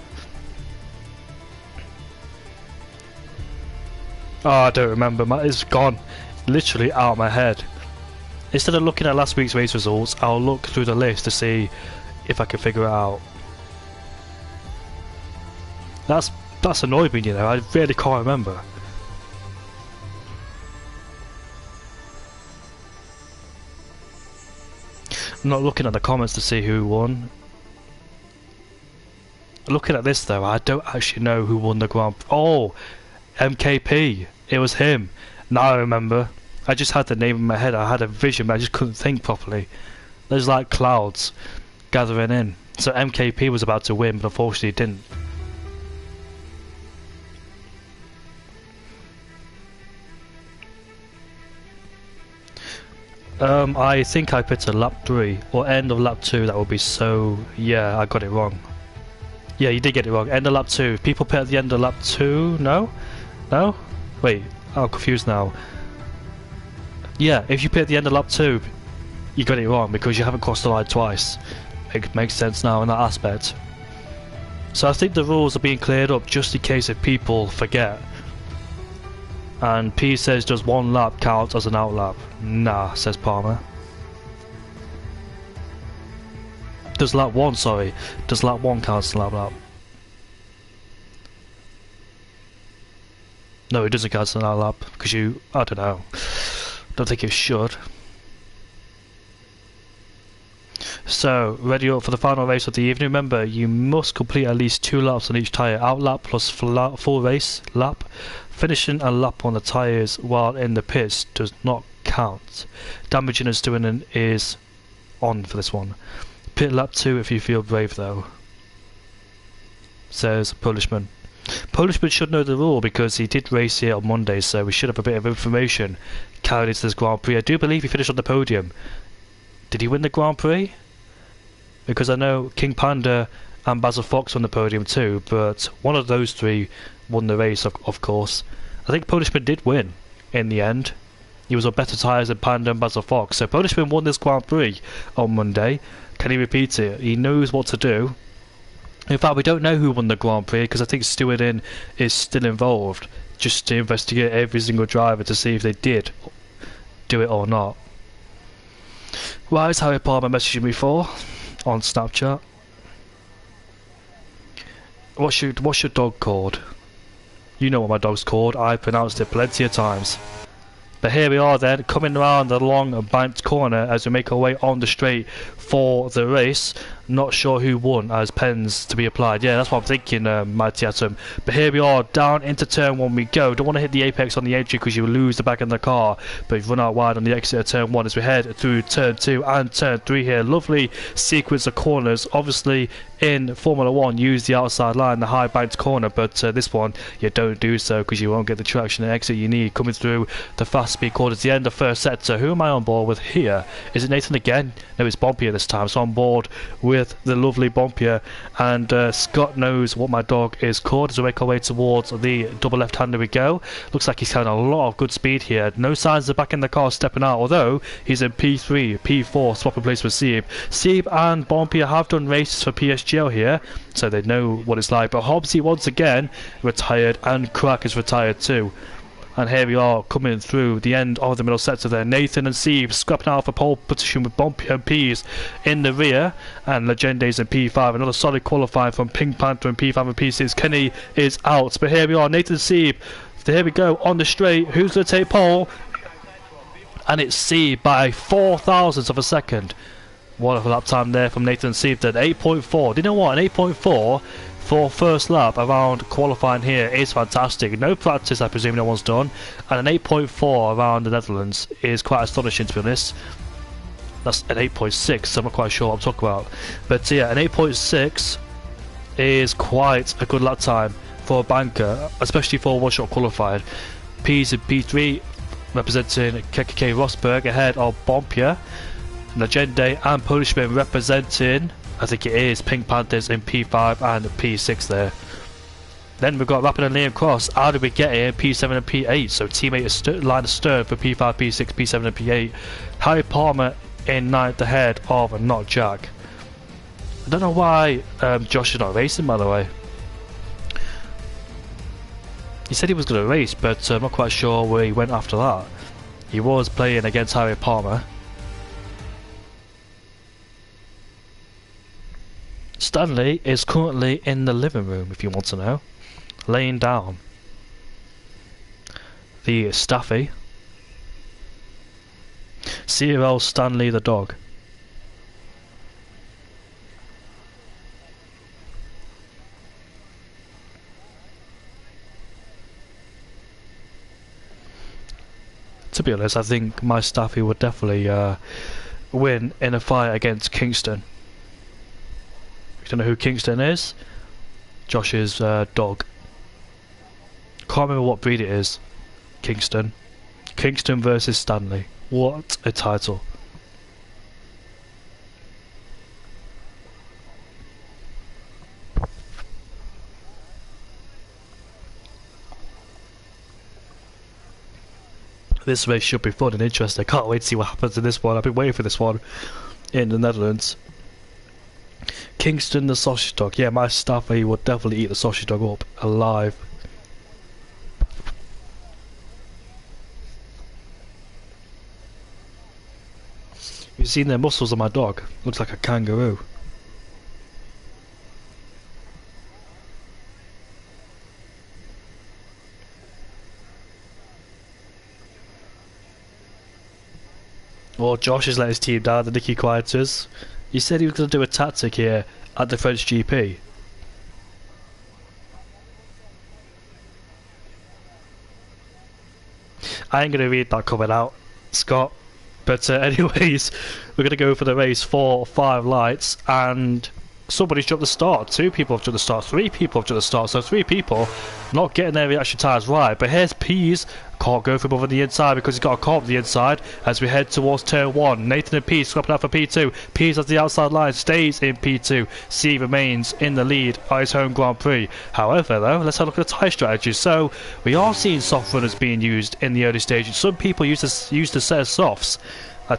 Oh, I don't remember. It's gone. Literally out of my head. Instead of looking at last week's race results, I'll look through the list to see if I can figure it out. That's annoyed me, you know. I really can't remember. I'm not looking at the comments to see who won. Looking at this though, I don't actually know who won the Grand Prix. Oh, MKP. It was him. Now I remember. I just had the name in my head. I had a vision, but I just couldn't think properly. There's like clouds gathering in. So MKP was about to win, but unfortunately he didn't. I think I picked a lap 3 or end of lap 2. That would be so. Yeah, I got it wrong. Yeah, you did get it wrong. End of lap 2. People pit at the end of lap 2. No, no. Wait, I'm confused now. Yeah, if you pit at the end of lap 2, you got it wrong because you haven't crossed the line twice. It makes sense now in that aspect. So I think the rules are being cleared up just in case if people forget. And P says does 1 lap count as an out lap? Nah, says Palmer. Does lap 1, sorry. Does lap 1 count as an out lap? No, it doesn't count as an out lap because you, I don't know. Don't think it should. So, ready up for the final race of the evening. Remember, you must complete at least 2 laps on each tyre. Out lap plus full race lap. Finishing a lap on the tyres while in the pits does not count. Damaging and doing is on for this one. Pit lap 2 if you feel brave though. Says Polishman. Polishman should know the rule because he did race here on Monday, so we should have a bit of information carried into this Grand Prix. I do believe he finished on the podium. Did he win the Grand Prix? Because I know King Panda and Basil Fox on the podium too, but one of those 3 won the race, of course. I think Polishman did win in the end. He was on better tyres than Panda and Basil Fox, so Polishman won this Grand Prix on Monday. Can he repeat it? He knows what to do. In fact, we don't know who won the Grand Prix because I think Stewardin is still involved, just to investigate every single driver to see if they did do it or not. Why is Harry Palmer messaging me for on Snapchat? What's your dog called? You know what my dog's called. I pronounced it plenty of times. But here we are then, coming around the long banked corner as we make our way on the straight for the race. Not sure who won as pens to be applied. Yeah, that's what I'm thinking, Mighty Atom. But here we are, down into turn 1 we go. Don't want to hit the apex on the entry because you lose the back of the car. But you run out wide on the exit of turn 1 as we head through turn 2 and turn 3 here. Lovely sequence of corners. Obviously, in Formula 1, use the outside line, the high banked corner. But this one, you don't do so because you won't get the traction and exit you need. Coming through the fast speed corners at the end of first sector. Who am I on board with here? Is it Nathan again? No, it's Bompy this time. So on board with with the lovely Bompier, and Scott knows what my dog is called as we make our way towards the double left-hander we go. Looks like he's having a lot of good speed here. No signs of back in the car stepping out, although he's in P3, P4, swapping place with Sieb. Sieb and Bompier have done races for PSGL here, so they know what it's like, but Hobbsy once again retired, and Crack is retired too. And here we are coming through the end of the middle sector there. Nathan and Sieb scrapping out for pole position with Bompier and Peas in the rear. And Legenda's in P5. Another solid qualifying from Pink Panther in P5 and P6. Kenny is out. But here we are, Nathan and Sieb. So here we go on the straight. Who's going to take pole? And it's Sieb by 4 thousandths of a second. Wonderful lap time there from Nathan and Sieb then. 8.4. Do you know what? An 8.4 for first lap around qualifying here is fantastic. No practice, I presume no one's done, and an 8.4 around the Netherlands is quite astonishing, to be honest. That's an 8.6, so I'm not quite sure what I'm talking about. But yeah, an 8.6 is quite a good lap time for a banker, especially for one-shot qualified. P's in P3 representing KKK Rosberg ahead of Bompier, Legende and Polishman representing, I think it is, Pink Panthers in P5 and P6 there. Then we've got Rapid and Liam Cross. How did we get here? P7 and P8. So teammate line astern for P5, P6, P7 and P8. Harry Palmer in 9th ahead of Not Jack. I don't know why Josh is not racing, by the way. He said he was going to race, but I'm not quite sure where he went after that. He was playing against Harry Palmer. Stanley is currently in the living room, if you want to know, laying down. The Staffy. CRL Stanley the dog. To be honest, I think my Staffy would definitely win in a fight against Kingston. If you don't know who Kingston is, Josh's dog. Can't remember what breed it is. Kingston. Kingston versus Stanley. What a title. This race should be fun and interesting. I can't wait to see what happens in this one. I've been waiting for this one in the Netherlands. Kingston the sausage dog. Yeah, my Staffy would definitely eat the sausage dog up alive. You've seen the muscles on my dog? Looks like a kangaroo. Well, Josh has let his team down, the Nicky Quieters. He said he was going to do a tactic here at the French GP. I ain't going to read that coming out, Scott. But anyways, we're going to go for the race 4, 5 lights, and somebody's jumped the start. 2 people have jumped the start. 3 people have jumped the start. So 3 people not getting their reaction tyres right. But here's Peas. Can't go for him over the inside because he's got a car on the inside as we head towards turn 1. Nathan and Peas swapping out for P2. Peas has the outside line, stays in P2. C remains in the lead at his home Grand Prix. However, though, let's have a look at the tyre strategy. So we are seeing soft runners being used in the early stages. Some people use the set of softs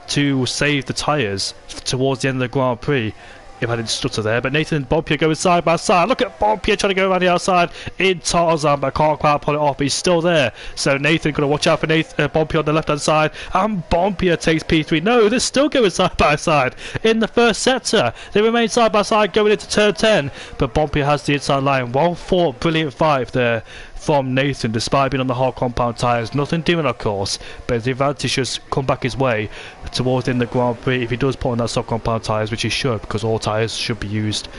to save the tyres towards the end of the Grand Prix. If I didn't stutter there, but Nathan and Bompier going side by side. Look at Bompier trying to go around the outside in Tarzan, but can't quite pull it off. But he's still there, so Nathan going to watch out for Bompier on the left hand side, and Bompier takes P3. No, they're still going side by side in the first sector. They remain side by side going into turn 10, but Bompier has the inside line. Well fought, brilliant fight there from Nathan, despite being on the hard compound tyres. Nothing doing, of course, but the advantage should come back his way towards in the Grand Prix if he does put on that soft compound tyres, which he should, because all tyres should be used.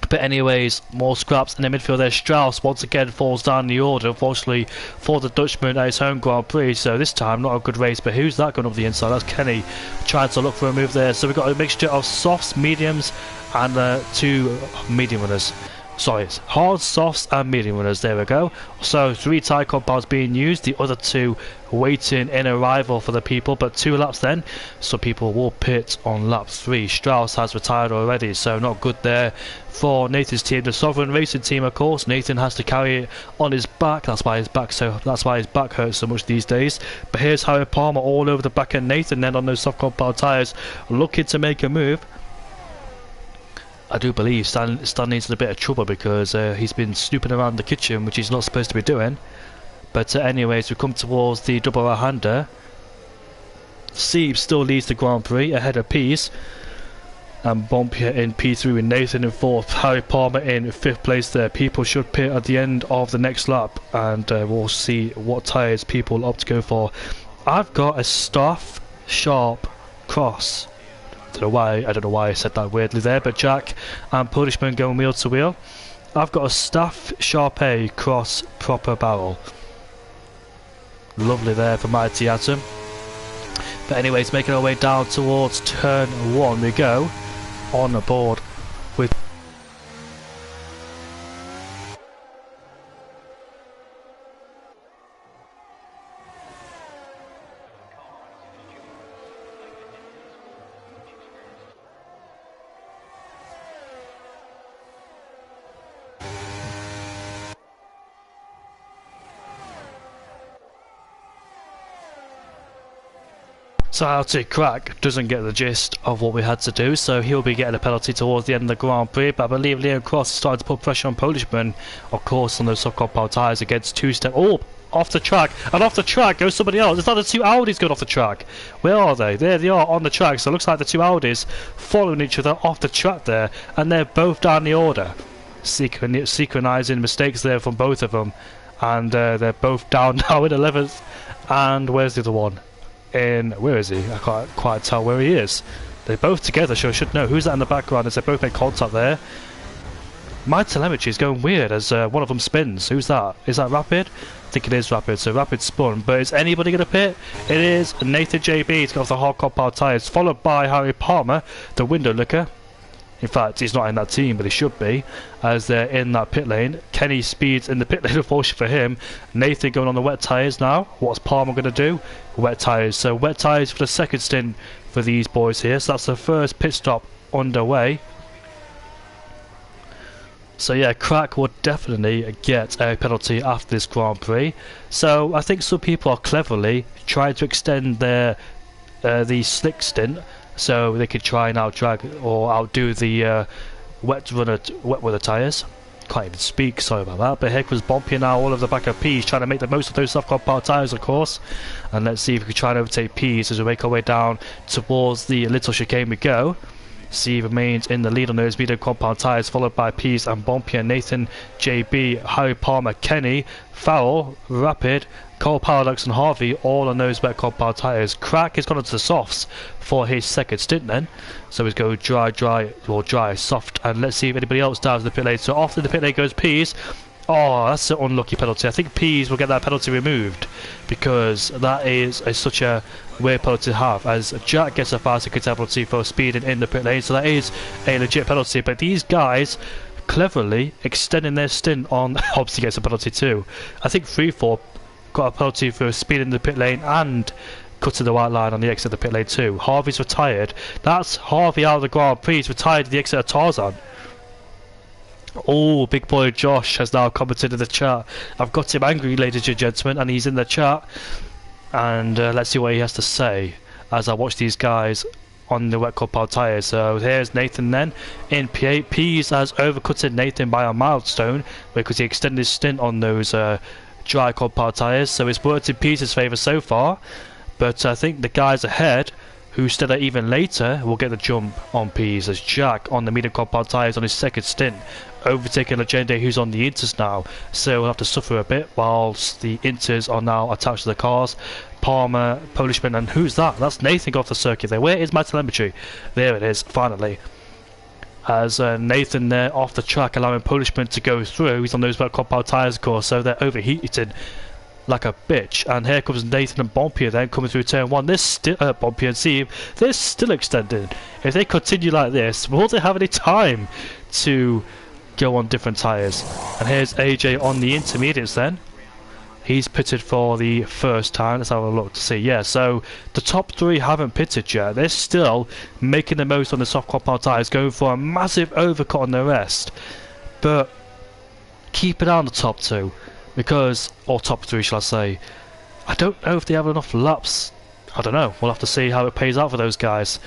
But anyways, more scraps in the midfield there. Strauss once again falls down the order, unfortunately for the Dutchman at his home Grand Prix. So this time not a good race, but who's that going up the inside? That's Kenny trying to look for a move there. So we've got a mixture of softs, mediums and 2 medium runners. Sorry, hard, softs and medium runners, there we go. So 3 tyre compounds being used, the other 2 waiting in arrival for the people, but 2 laps then, so people will pit on lap 3. Strauss has retired already, so not good there for Nathan's team. The Sovereign Racing team, of course, Nathan has to carry it on his back, that's why his back hurts so much these days. But here's Harry Palmer all over the back end, Nathan then on those soft compound tyres, looking to make a move. I do believe Stan needs a bit of trouble because he's been snooping around the kitchen, which he's not supposed to be doing. But anyways, we come towards the double right-hander. Sieb still leads the Grand Prix ahead of Pease. And Bompier in P3 with Nathan in 4th. Harry Palmer in 5th place there. People should pit at the end of the next lap. And we'll see what tyres people opt to go for. I've got a Staff Sharp Cross. I don't know why I said that weirdly there, but Jack and Punishment going wheel to wheel. I've got a Staff Sharp A Cross proper barrel. Lovely there for Mighty Atom. But anyways, making our way down towards turn 1 we go on board with So Alti Crack doesn't get the gist of what we had to do, so he'll be getting a penalty towards the end of the Grand Prix, but I believe Leon Cross is starting to put pressure on Polishman, of course, on those soft compound tyres against two-step. Oh, off the track, and off the track goes somebody else. It's not the 2 Audis going off the track. Where are they? There they are on the track, so it looks like the 2 Audis following each other off the track there, and they're both down the order. Synchronising mistakes there from both of them, and they're both down now in 11th, and where's the other one? Where is he? I can't quite tell where he is. They're both together, so I should know. Who's that in the background as they both make contact there? My telemetry is going weird as one of them spins. Who's that? Is that Rapid? I think it is Rapid, so Rapid spun. But is anybody going to pit? It is Nathan JB. He's got off the hard compound tyres, followed by Harry Palmer, the window licker. In fact, he's not in that team, but he should be, as they're in that pit lane. Kenny speeds in the pit lane, unfortunately for him. Nathan going on the wet tyres now. What's Palmer going to do? Wet tyres. So wet tyres for the second stint for these boys here. So that's the first pit stop underway. So yeah, Crack would definitely get a penalty after this Grand Prix. So I think some people are cleverly trying to extend their the slick stint, so they could try and outdrag or outdo the wet weather tyres. Can't even speak, sorry about that. But here comes Bompier now all over the back of Pease, trying to make the most of those soft compound tyres, of course. And let's see if we can try and overtake Pease as we make our way down towards the little chicane we go. C remains in the lead on those medium compound tyres, followed by Pease and Bompier, Nathan, JB, Harry Palmer, Kenny, Farrell, Rapid, Cole Paradox and Harvey, all on those wet compound tyres. Crack has gone into the softs for his second stint then. So he's going dry, soft, and let's see if anybody else does the pit lane. So off in the pit lane goes Pease. Oh, that's an unlucky penalty. I think Pease will get that penalty removed because that is such a weird penalty to have, as Jack gets a 5-second penalty for speeding in the pit lane, so that is a legit penalty. But these guys cleverly extending their stint on obviously gets a penalty too. I think 3-4 got a penalty for speeding in the pit lane and cutting the white line on the exit of the pit lane too. Harvey's retired. That's Harvey out of the Grand Prix. He's retired at the exit of Tarzan. Oh, big boy Josh has now commented in the chat. I've got him angry, ladies and gentlemen, and he's in the chat. And let's see what he has to say as I watch these guys on the wet compound tyres. So here's Nathan then in P8. Pease has overcutted Nathan by a milestone because he extended his stint on those dry compound tyres. So it's worked in Pease's favour so far. But I think the guys ahead who still even later will get the jump on Pease, as Jack on the medium compound tyres on his second stint, overtaking Legende who's on the Inters now, so we'll have to suffer a bit whilst the Inters are now attached to the cars. Palmer, Polishman, and who's that? That's Nathan got off the circuit there. Where is my telemetry? There it is, finally. As Nathan there off the track, allowing Polishman to go through. He's on those wet compound tyres, of course, so they're overheated like a bitch. And here comes Nathan and Bompier then coming through turn 1. This still Bompier and Sieb, they're still extending. If they continue like this, will they have any time to go on different tyres. And here's AJ on the intermediates then. He's pitted for the first time. Let's have a look to see. Yeah, so the top 3 haven't pitted yet. They're still making the most on the soft compound tyres, going for a massive overcut on the rest. But keep an eye on the top 2, because, or top 3 shall I say. I don't know if they have enough laps. I don't know. We'll have to see how it pays out for those guys.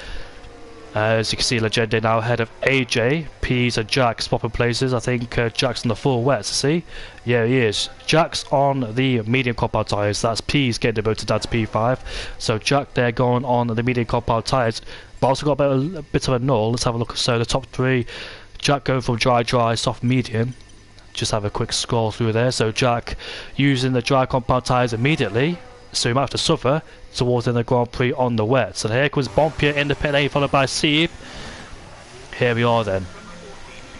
As you can see, Legende now ahead of AJ. Peas and Jack swapping places. I think Jack's on the full wets, see? Yeah, he is. Jack's on the medium compound tyres. That's Peas getting demoted down to P5. So Jack there going on the medium compound tyres. But also got a bit of a null. Let's have a look. So the top 3, Jack going from dry, soft, medium. Just have a quick scroll through there. So Jack using the dry compound tyres immediately. So he might have to suffer towards the Grand Prix on the wet. So here comes Bompier in the pit lane, followed by Sieb. Here we are then.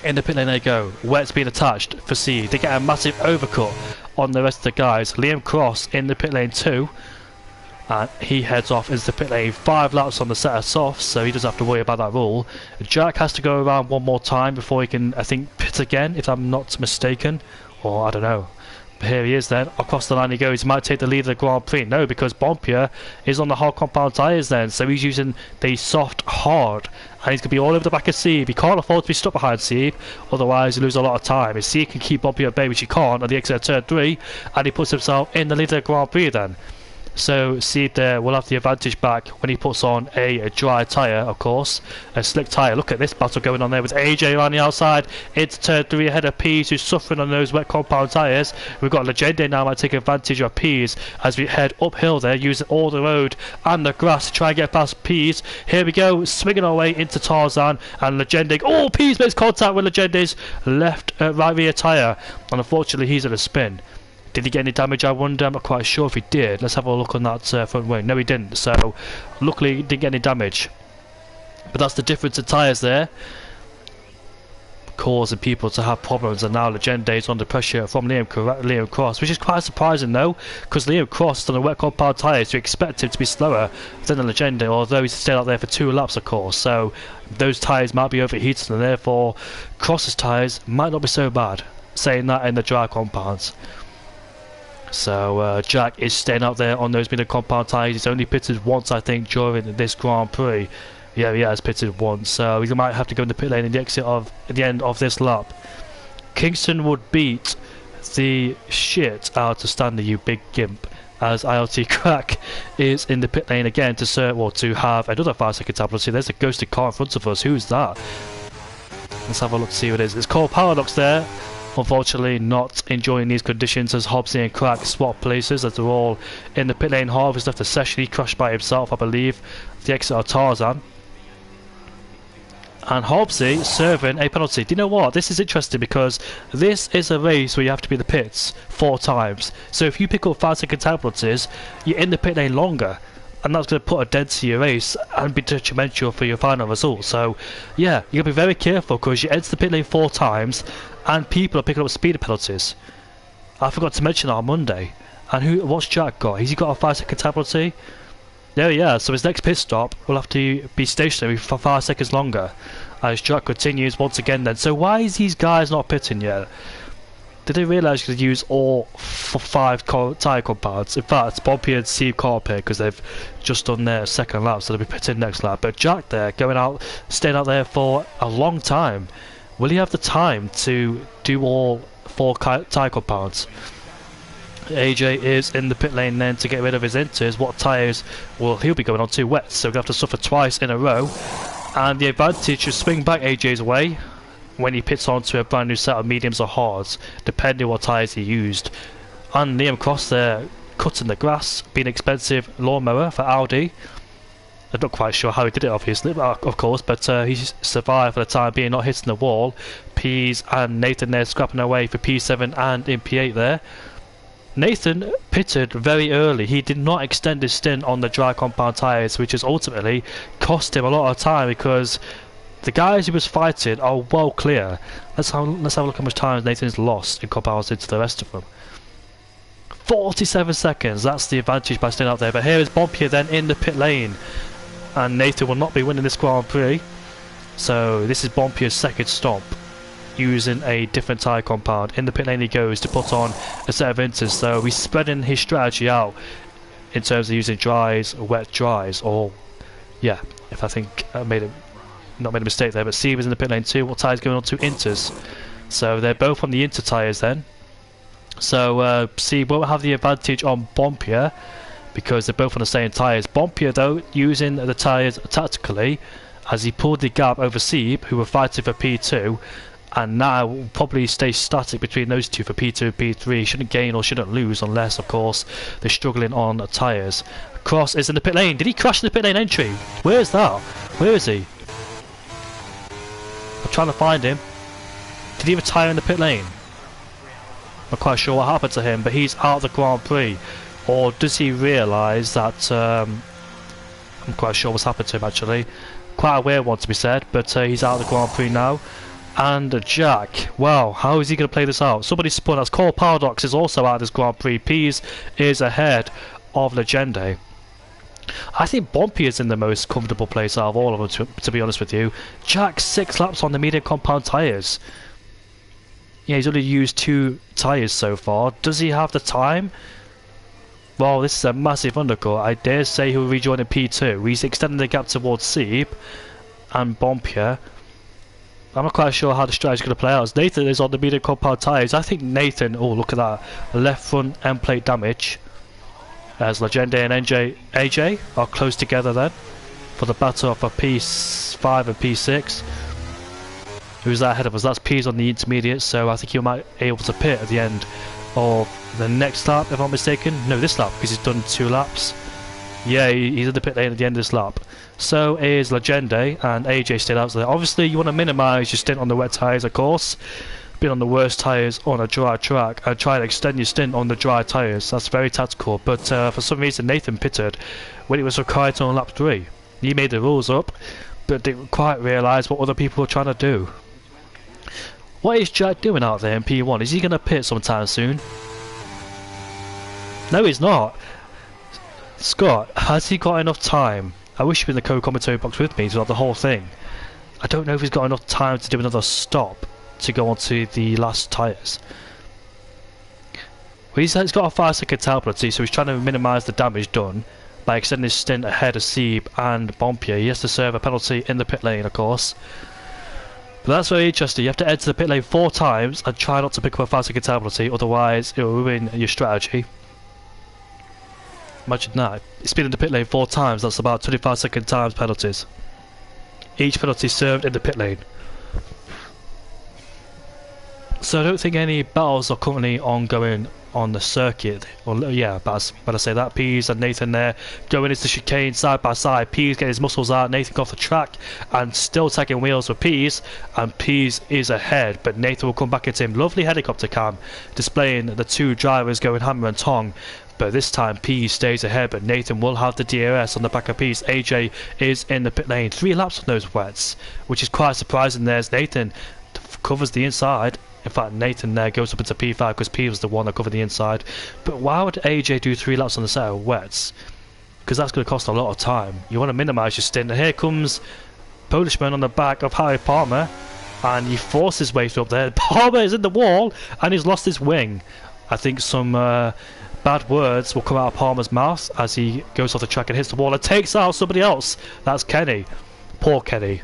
In the pit lane they go. Wet's being attached for Sieb. They get a massive overcut on the rest of the guys. Liam Cross in the pit lane too. And he heads off into the pit lane. 5 laps on the set of softs, so he doesn't have to worry about that rule. Jack has to go around one more time before he can, I think, pit again, if I'm not mistaken. Or I don't know. Here he is then, across the line he goes. He might take the lead of the Grand Prix. No, because Bompier is on the hard compound tyres then, so he's using the soft hard, and he's going to be all over the back of Sieb. He can't afford to be stuck behind Sieb, otherwise he loses a lot of time. If Sieb can keep Bompier at bay, which he can't, at the exit of turn 3, and he puts himself in the lead of the Grand Prix then. So Sieb there will have the advantage back when he puts on a dry tyre, of course, a slick tyre. Look at this battle going on there with AJ on the outside into turn 3 ahead of Peas, who's suffering on those wet compound tyres. We've got Legende now might take advantage of Peas as we head uphill there, using all the road and the grass to try and get past Peas. Here we go, swinging our way into Tarzan and Legende. Oh, Peas makes contact with Legende's left right rear tyre, and unfortunately he's at a spin. Did he get any damage, I wonder? I'm not quite sure if he did. Let's have a look on that front wing. No, he didn't. So, luckily, he didn't get any damage. But that's the difference in tyres there, causing people to have problems. And now Legende is under pressure from Liam Cross, which is quite surprising, though, because Liam Cross on the wet compound tyres, you expect him to be slower than the Legende, although he's stayed out there for 2 laps, of course. So, those tyres might be overheated, and therefore, Cross's tyres might not be so bad. Saying that in the dry compounds. So Jack is staying out there on those medium compound tyres. He's only pitted once, I think, during this Grand Prix. Yeah, he has pitted once, so he might have to go in the pit lane at the end of this lap. Kingston would beat the shit out of Stanley, you big gimp, as ILT Crack is in the pit lane again to have another 5-second tablet. See, there's a ghosted car in front of us. Who's that? Let's have a look to see what it is. It's called Paradox there. Unfortunately not enjoying these conditions as Hobbsy and Crack swap places as they're all in the pit lane. Harvey's left the session, he crashed by himself, I believe, the exit of Tarzan. And Hobbsy serving a penalty. Do you know what? This is interesting because this is a race where you have to be in the pits 4 times. So if you pick up 5-second time penalties, you're in the pit lane longer. And that's going to put a dent to your race and be detrimental for your final result. So, yeah, you've got to be very careful because you enter the pit lane 4 times and people are picking up speed penalties. I forgot to mention that on Monday. And what's Jack got? Has he got a 5-second time penalty? There he is. So his next pit stop will have to be stationary for 5 seconds longer. As Jack continues once again then. So why is these guys not pitting yet? Did they realise you could use all 5 tyre compounds? In fact, Bompier and Sieb can't pit because they've just done their second lap, so they'll be pitting next lap. But Jack there, going out, staying out there for a long time. Will he have the time to do all 4 tyre compounds? AJ is in the pit lane then to get rid of his inters. What tyres will he'll be going on to? Wet, so he'll have to suffer twice in a row. And the advantage should swing back AJ's way when he pits onto a brand new set of mediums or hards, depending what tyres he used. And Liam Cross there, cutting the grass, being an expensive lawnmower for Audi. I'm not quite sure how he did it, obviously, of course, but he survived for the time being, not hitting the wall. Peas and Nathan there scrapping away for P7 and in P8 there. Nathan pitted very early. He did not extend his stint on the dry compound tyres, which has ultimately cost him a lot of time because the guys he was fighting are well clear. Let's have a look how much time Nathan's lost in comparison to the rest of them. 47 seconds, that's the advantage by staying out there. But here is Bompier then in the pit lane. And Nathan will not be winning this Grand Prix. So this is Bompier's second stop. using a different tyre compound. In the pit lane he goes to put on a set of inters, so he's spreading his strategy out in terms of using dries, wet dries, or yeah, if I think I not made a mistake there, but Sieber's in the pit lane too. What tyres going on to inters? So they're both on the inter tyres then. So Sieb won't have the advantage on Bompier because they're both on the same tyres. Bompier though, using the tyres tactically, as he pulled the gap over Sieb, who were fighting for P2, and now will probably stay static between those two for P2 and P3. Shouldn't gain or shouldn't lose unless, of course, they're struggling on tyres. Cross is in the pit lane. Did he crash in the pit lane entry? Where is that? Where is he? I'm trying to find him. Did he retire in the pit lane? Not quite sure what happened to him, but he's out of the Grand Prix. Or does he realise that... I'm quite sure what's happened to him actually. Quite a weird one to be said, but he's out of the Grand Prix now. And Jack, wow, how is he going to play this out? Somebody spun us. Cole Paradox is also out of this Grand Prix. Pease is ahead of Legende. I think Bompy is in the most comfortable place out of all of them, to be honest with you. Jack 6 laps on the medium compound tyres. Yeah, he's only used 2 tyres so far. Does he have the time? Well, this is a massive undercut. I dare say he'll rejoin in P2. He's extending the gap towards Sieb and Bompier. I'm not quite sure how the strategy is going to play out. As Nathan is on the medium compound tyres. I think Nathan, oh look at that, left front end plate damage. As Legende and AJ are close together then for the battle for P5 and P6. Who's that ahead of us? That's P's on the intermediate, so I think he might be able to pit at the end of the next lap, if I'm not mistaken. No, this lap, because he's done 2 laps. Yeah, he's in the pit lane at the end of this lap. So is Legende and AJ still out there. Obviously, you want to minimise your stint on the wet tyres, of course. Been on the worst tyres on a dry track and try and extend your stint on the dry tyres. That's very tactical. But for some reason, Nathan pitted when it was required on lap 3. He made the rules up, but didn't quite realise what other people were trying to do. What is Jack doing out there in P1? Is he going to pit sometime soon? No, he's not. Scott, has he got enough time? I wish he was in the co-commentary box with me throughout the whole thing. I don't know if he's got enough time to do another stop to go on to the last tyres. Well, he's got a 5-second tyre penalty, so he's trying to minimise the damage done by extending his stint ahead of Sieb and Bompier. He has to serve a penalty in the pit lane, of course. But that's very interesting. You have to enter the pit lane 4 times and try not to pick up a 5-second tyre penalty, otherwise it will ruin your strategy. Imagine that. It's been in the pit lane 4 times, that's about 25-second times penalties. Each penalty served in the pit lane. So I don't think any battles are currently ongoing on the circuit. Well, yeah, but when I say that, Pease and Nathan there going into the chicane side by side. Pease getting his muscles out, Nathan off the track and still taking wheels for Pease, and Pease is ahead, but Nathan will come back into him. Lovely helicopter cam displaying the 2 drivers going hammer and tong. But this time Pease stays ahead, but Nathan will have the DRS on the back of Pease. AJ is in the pit lane. 3 laps on those wets, which is quite surprising. There's Nathan covers the inside. In fact, Nathan there goes up into P5 because P was the one that covered the inside. But why would AJ do 3 laps on the set of wets? Because that's going to cost a lot of time. You want to minimise your stint. And here comes Polishman on the back of Harry Palmer, and he forces his way through up there. Palmer is in the wall and he's lost his wing. I think some bad words will come out of Palmer's mouth as he goes off the track and hits the wall and takes out somebody else. That's Kenny. Poor Kenny.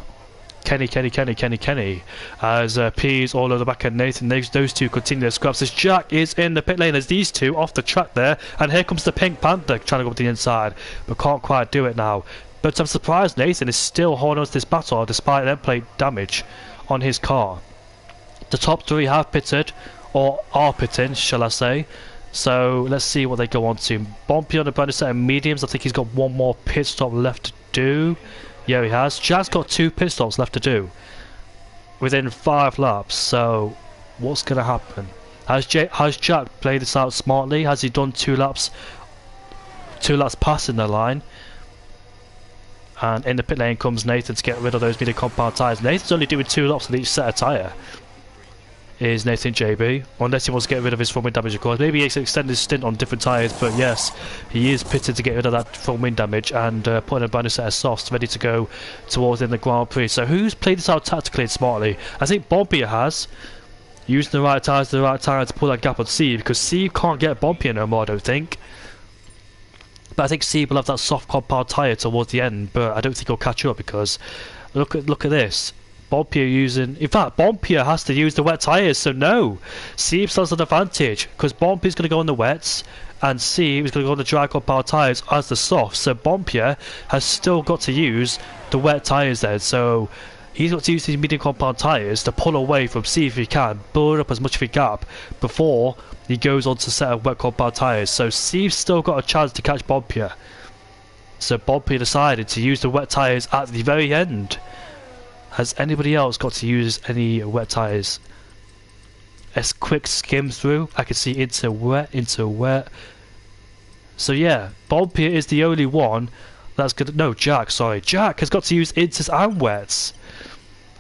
Kenny. As Pease all over the back of Nathan. Those 2 continue their scraps. As Jack is in the pit lane. There's these 2 off the track there. And here comes the Pink Panther trying to go up the inside, but can't quite do it now. But I'm surprised Nathan is still holding on to this battle despite end plate damage on his car. The top 3 have pitted, or are pitting, shall I say. So let's see what they go on to. Bompy on the brand new set of mediums. I think he's got 1 more pit stop left to do. Yeah, he has. Jack's got 2 pit stops left to do within 5 laps. So what's going to happen? Has Jack played this out smartly? Has he done 2 laps? 2 laps passing the line. And in the pit lane comes Nathan to get rid of those medium compound tyres. Nathan's only doing 2 laps on each set of tyre. is Nathan JB, unless he wants to get rid of his front wing damage, of course. Maybe he can extend his stint on different tyres, but yes, he is pitted to get rid of that front wing damage and put in a brand new set of softs ready to go towards in the Grand Prix. So who's played this out tactically and smartly? I think Bompier has, using the right tyres at the right time to pull that gap on Steve, because Steve can't get Bompier no more, I don't think. But I think Steve will have that soft compound tyre towards the end, but I don't think he'll catch up because look at this. Bompier using... In fact, Bompier has to use the wet tyres, so no. Steve still has an advantage, because Bompier's going to go on the wets, and Steve is going to go on the dry compound tyres as the soft. So Bompier has still got to use the wet tyres there, so he's got to use these medium compound tyres to pull away from Steve if he can, build up as much of a gap before he goes on to a set of wet compound tyres. So Steve's still got a chance to catch Bompier. So Bompier decided to use the wet tyres at the very end. Has anybody else got to use any wet tyres? A quick skim through. I can see into wet. So yeah, Bompier is the only one that's gonna... No, Jack, sorry. Jack has got to use inters and wets.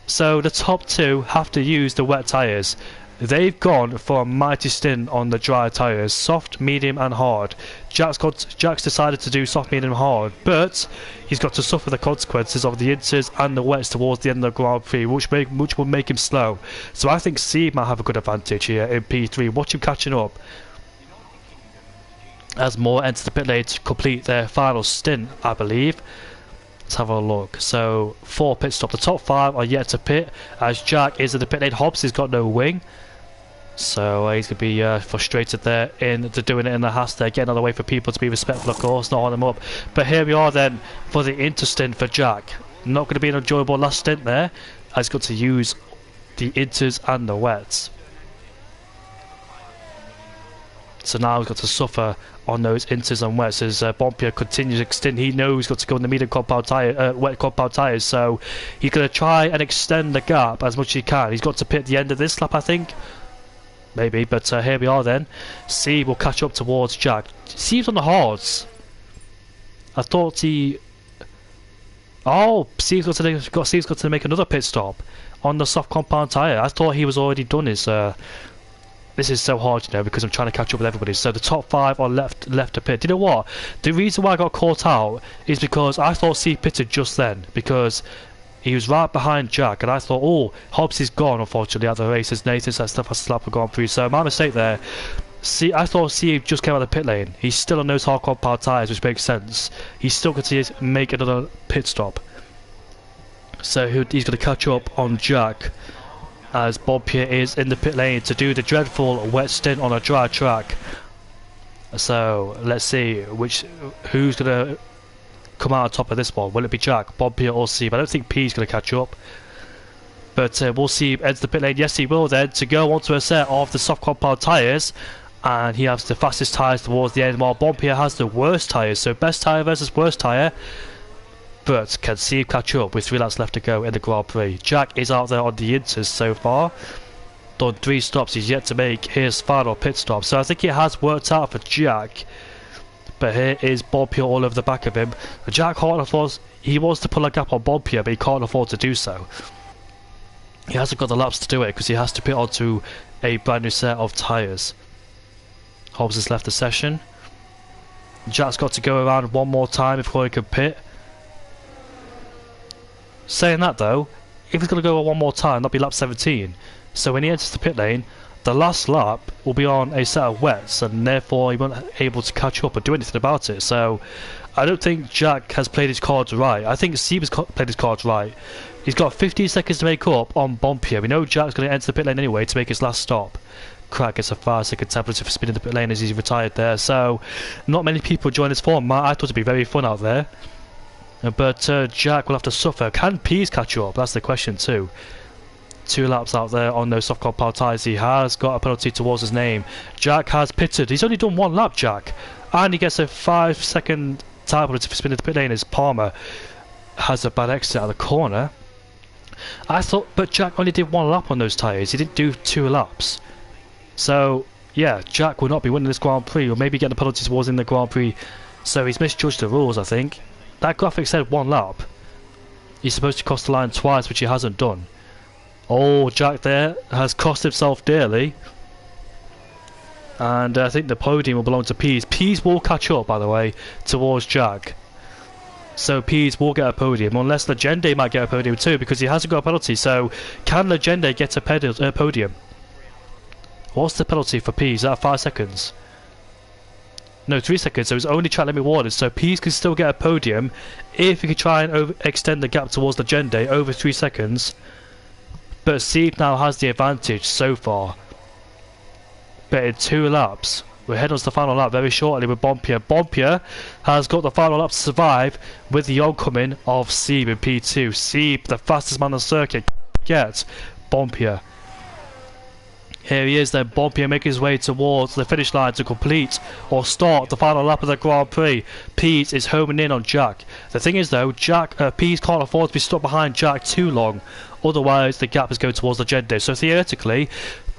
So the top two have to use the wet tyres. They've gone for a mighty stint on the dry tyres, soft, medium and hard. Jack's decided to do soft, medium and hard, but he's got to suffer the consequences of the inters and the wets towards the end of the Grand Prix, which will make him slow. So I think Steve might have a good advantage here in P3. Watch him catching up as more enter the pit lane to complete their final stint, I believe. Let's have a look. So 4 pit stop. The top 5 are yet to pit as Jack is in the pit lane. Hobbs has got no wing. So he's going to be frustrated there into doing it in the Haas there, getting out of the way for people to be respectful, of course, not on them up. But here we are then for the inter stint for Jack. Not going to be an enjoyable last stint there. He's got to use the inters and the wets. So now he's got to suffer on those inters and wets as Bompier continues to extend. He knows he's got to go in the medium compound tyre, wet compound tyres, so he's going to try and extend the gap as much as he can. He's got to pit at the end of this lap, I think. Maybe, but here we are then. Steve will catch up towards Jack. Steve's on the hards. I thought he... Oh, Steve's got to make another pit stop on the soft compound tyre. I thought he was already done his... This is so hard, you know, because I'm trying to catch up with everybody. So the top 5 are left to pit. Do you know what? The reason why I got caught out is because I thought Steve pitted just then, because he was right behind Jack, and I thought, oh, Hobbs is gone, unfortunately, at the race, as Nathan said stuff has slap gone through. So my mistake there. See, I thought Steve just came out of the pit lane. He's still on those hard compound tyres, which makes sense. He's still going to make another pit stop. So he's going to catch up on Jack, as Bompier is in the pit lane to do the dreadful wet stint on a dry track. So let's see who's going to come out on top of this one. Will it be Jack, Bompier or Steve? I don't think P's going to catch up, but we'll see. Ends the pit lane. Yes, he will then, to go onto a set of the soft compound tyres, and he has the fastest tyres towards the end, while Bompier has the worst tyres. So best tyre versus worst tyre. But can Steve catch up with 3 laps left to go in the Grand Prix? Jack is out there on the inters so far. Done 3 stops. He's yet to make his final pit stop. So I think it has worked out for Jack. But here is Bompier all over the back of him. Jack can't afford... He wants to pull a gap on Bompier, but he can't afford to do so. He hasn't got the laps to do it because he has to pit onto a brand new set of tyres. Hobbs has left the session. Jack's got to go around one more time before he can pit. Saying that though, if he's going to go one more time, that'll be lap 17. So when he enters the pit lane, the last lap will be on a set of wets, and therefore he won't be able to catch up or do anything about it. So I don't think Jack has played his cards right. I think Steve has played his cards right. He's got 15 seconds to make up on Bompier. We know Jack's going to enter the pit lane anyway to make his last stop. Crack gets a 5-second penalty for spinning the pit lane as he's retired there. So not many people join this format. I thought it'd be very fun out there. But Jack will have to suffer. Can Pease catch up? That's the question too. 2 laps out there on those soft compound tyres. He has got a penalty towards his name. Jack has pitted. He's only done 1 lap, Jack. And he gets a 5-second time penalty for spinning the pit lane as Palmer has a bad exit out of the corner. I thought, but Jack only did 1 lap on those tyres. He didn't do 2 laps. So, yeah, Jack will not be winning this Grand Prix, or maybe getting a penalty towards in the Grand Prix. So he's misjudged the rules, I think. That graphic said 1 lap. He's supposed to cross the line twice, which he hasn't done. Oh, Jack there has cost himself dearly. And I think the podium will belong to Peas. Peas will catch up, by the way, towards Jack. So Peas will get a podium, unless Legende might get a podium too, because he hasn't got a penalty. So can Legende get a podium? What's the penalty for Peas? Is that 5 seconds? No, 3 seconds. So it's only track limit awarded. So Peas can still get a podium if he can try and extend the gap towards Legende over 3 seconds. But Steve now has the advantage so far. But in 2 laps, we're heading on to the final lap very shortly with Bompier. Bompier has got the final lap to survive with the oncoming of Sieb in P2. Sieb, the fastest man on the circuit, gets Bompier. Here he is then, Bompier making his way towards the finish line to complete or start the final lap of the Grand Prix. Pease is homing in on Jack. The thing is though, Pease can't afford to be stuck behind Jack too long, otherwise the gap is going towards Legende. So theoretically,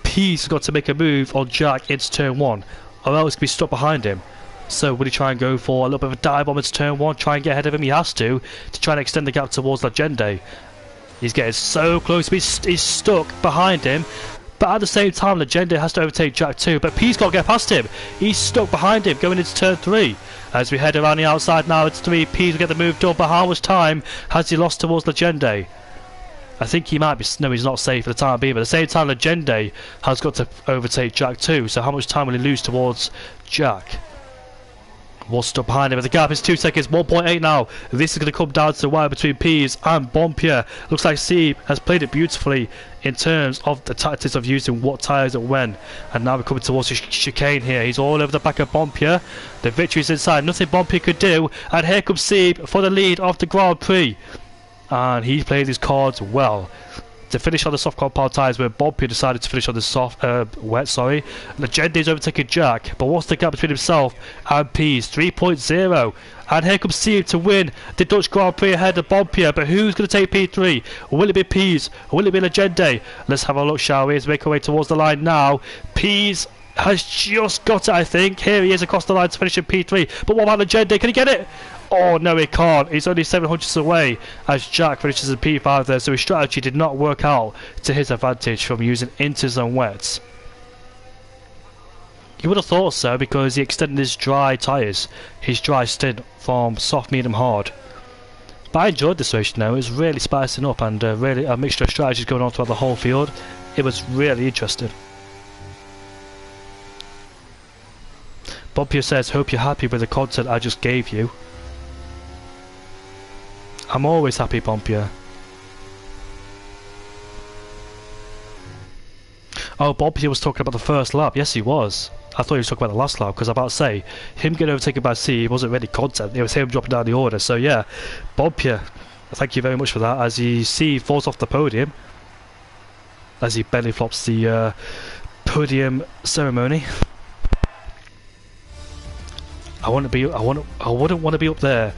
Pease has got to make a move on Jack into turn 1, or else he can be stuck behind him. So will he try and go for a little bit of a dive bomb into turn 1, try and get ahead of him? He has to try and extend the gap towards Legende. He's getting so close, he's stuck behind him. But at the same time, Legende has to overtake Jack too. But Pease can't get past him. He's stuck behind him going into turn 3. As we head around the outside now, it's 3. Pease will get the move done. But how much time has he lost towards Legende? I think he might be... No, he's not safe for the time being. But at the same time, Legende has got to overtake Jack too. So how much time will he lose towards Jack? Was stuck behind him, but the gap is 2 seconds, 1.8 now. This is going to come down to the wire between Pease and Bompier. Looks like Sieb has played it beautifully in terms of the tactics of using what tyres and when. And now we're coming towards the chicane here. He's all over the back of Bompier. The victory's inside, nothing Bompier could do. And here comes Sieb for the lead of the Grand Prix. And he played his cards well. To finish on the soft compound tyres, where Bompier decided to finish on the wet. Legende's overtaking Jack, but what's the gap between himself and Pease? 3.0. And here comes Sieb to win the Dutch Grand Prix ahead of Bompier. But who's going to take P3? Will it be Pease? Will it be Legende? Let's have a look, shall we? Let's make our way towards the line now. Pease has just got it, I think. Here he is across the line to finish in P3. But what about Legende? Can he get it? Oh no, he can't. He's only 700s away as Jack finishes in P5 there, so his strategy did not work out to his advantage from using inters and wets. You would have thought so, because he extended his dry tyres, his dry stint from soft, medium, hard. But I enjoyed this race now. It was really spicing up, and really a mixture of strategies going on throughout the whole field. It was really interesting. Bompier says, hope you're happy with the content I just gave you. I'm always happy, Bompier. Oh, Bompier was talking about the first lap. Yes, he was. I thought he was talking about the last lap, because I'm about to say, him getting overtaken by C wasn't really content. It was him dropping down the order. So yeah, Bompier, thank you very much for that. As C falls off the podium, as he belly flops the podium ceremony. I wouldn't want to be up there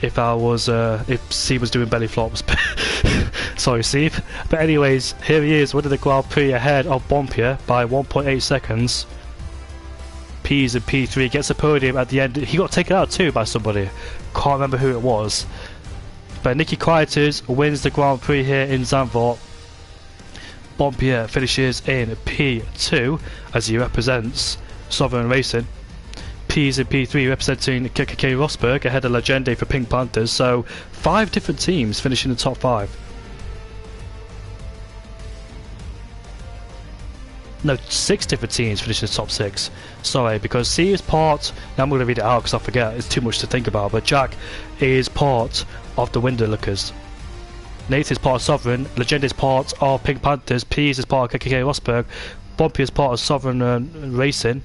if I was if C was doing belly flops. Sorry, Steve. But anyways, here he is winning the Grand Prix ahead of Bompier by 1.8 seconds. Pease in P3 gets a podium at the end. He got taken out too by somebody. Can't remember who it was. But Nicky Quieters wins the Grand Prix here in Zandvoort. Bompier finishes in P2 as he represents Sovereign Racing. Pease in P3 representing KKK Rosberg ahead of Legende for Pink Panthers. So 5 different teams finishing in the top 5. No, 6 different teams finishing in the top 6. Sorry, because C is part... Now I'm going to read it out because I forget, it's too much to think about. But Jack is part of the Window Lookers. Nate is part of Sovereign. Legende is part of Pink Panthers. Pease is part of KKK Rosberg. Bompier is part of Sovereign Racing.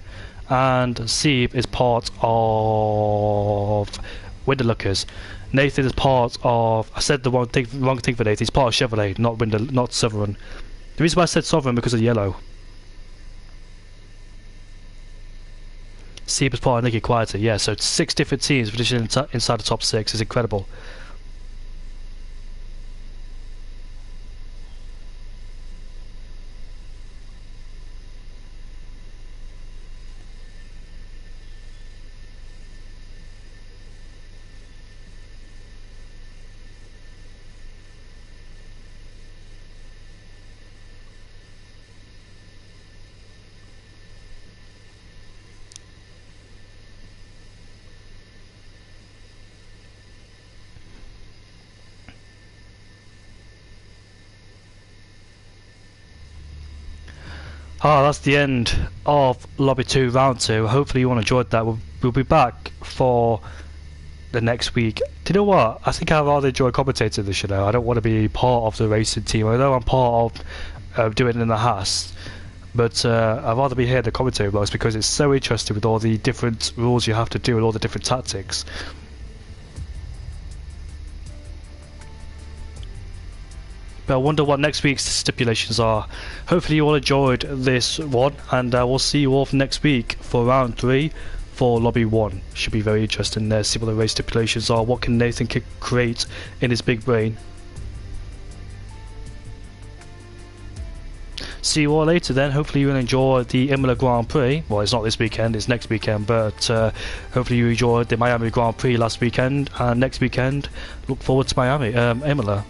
And Sieb is part of Window-Lookers. Nathan is part of... I said the wrong thing for Nathan. He's part of Chevrolet, not Sovereign. The reason why I said Sovereign because of yellow. Sieb is part of Nicky Quieter. Yeah, so 6 different teams finishing inside the top 6 is incredible. Ah, that's the end of Lobby 2 Round 2. Hopefully you all enjoyed that. We'll be back for the next week. Do you know what? I think I'd rather enjoy commentating this, you know. I don't want to be part of the racing team. I know I'm part of doing it in the Haas, but I'd rather be here in the commentary box because it's so interesting with all the different rules you have to do and all the different tactics. But I wonder what next week's stipulations are. Hopefully you all enjoyed this one, and we'll see you all next week for round 3 for Lobby 1. Should be very interesting there, see what the race stipulations are, what can Nathan create in his big brain. See you all later then. Hopefully you will enjoy the Imola Grand Prix. Well, it's not this weekend, it's next weekend, but hopefully you enjoyed the Miami Grand Prix last weekend, and next weekend look forward to Imola.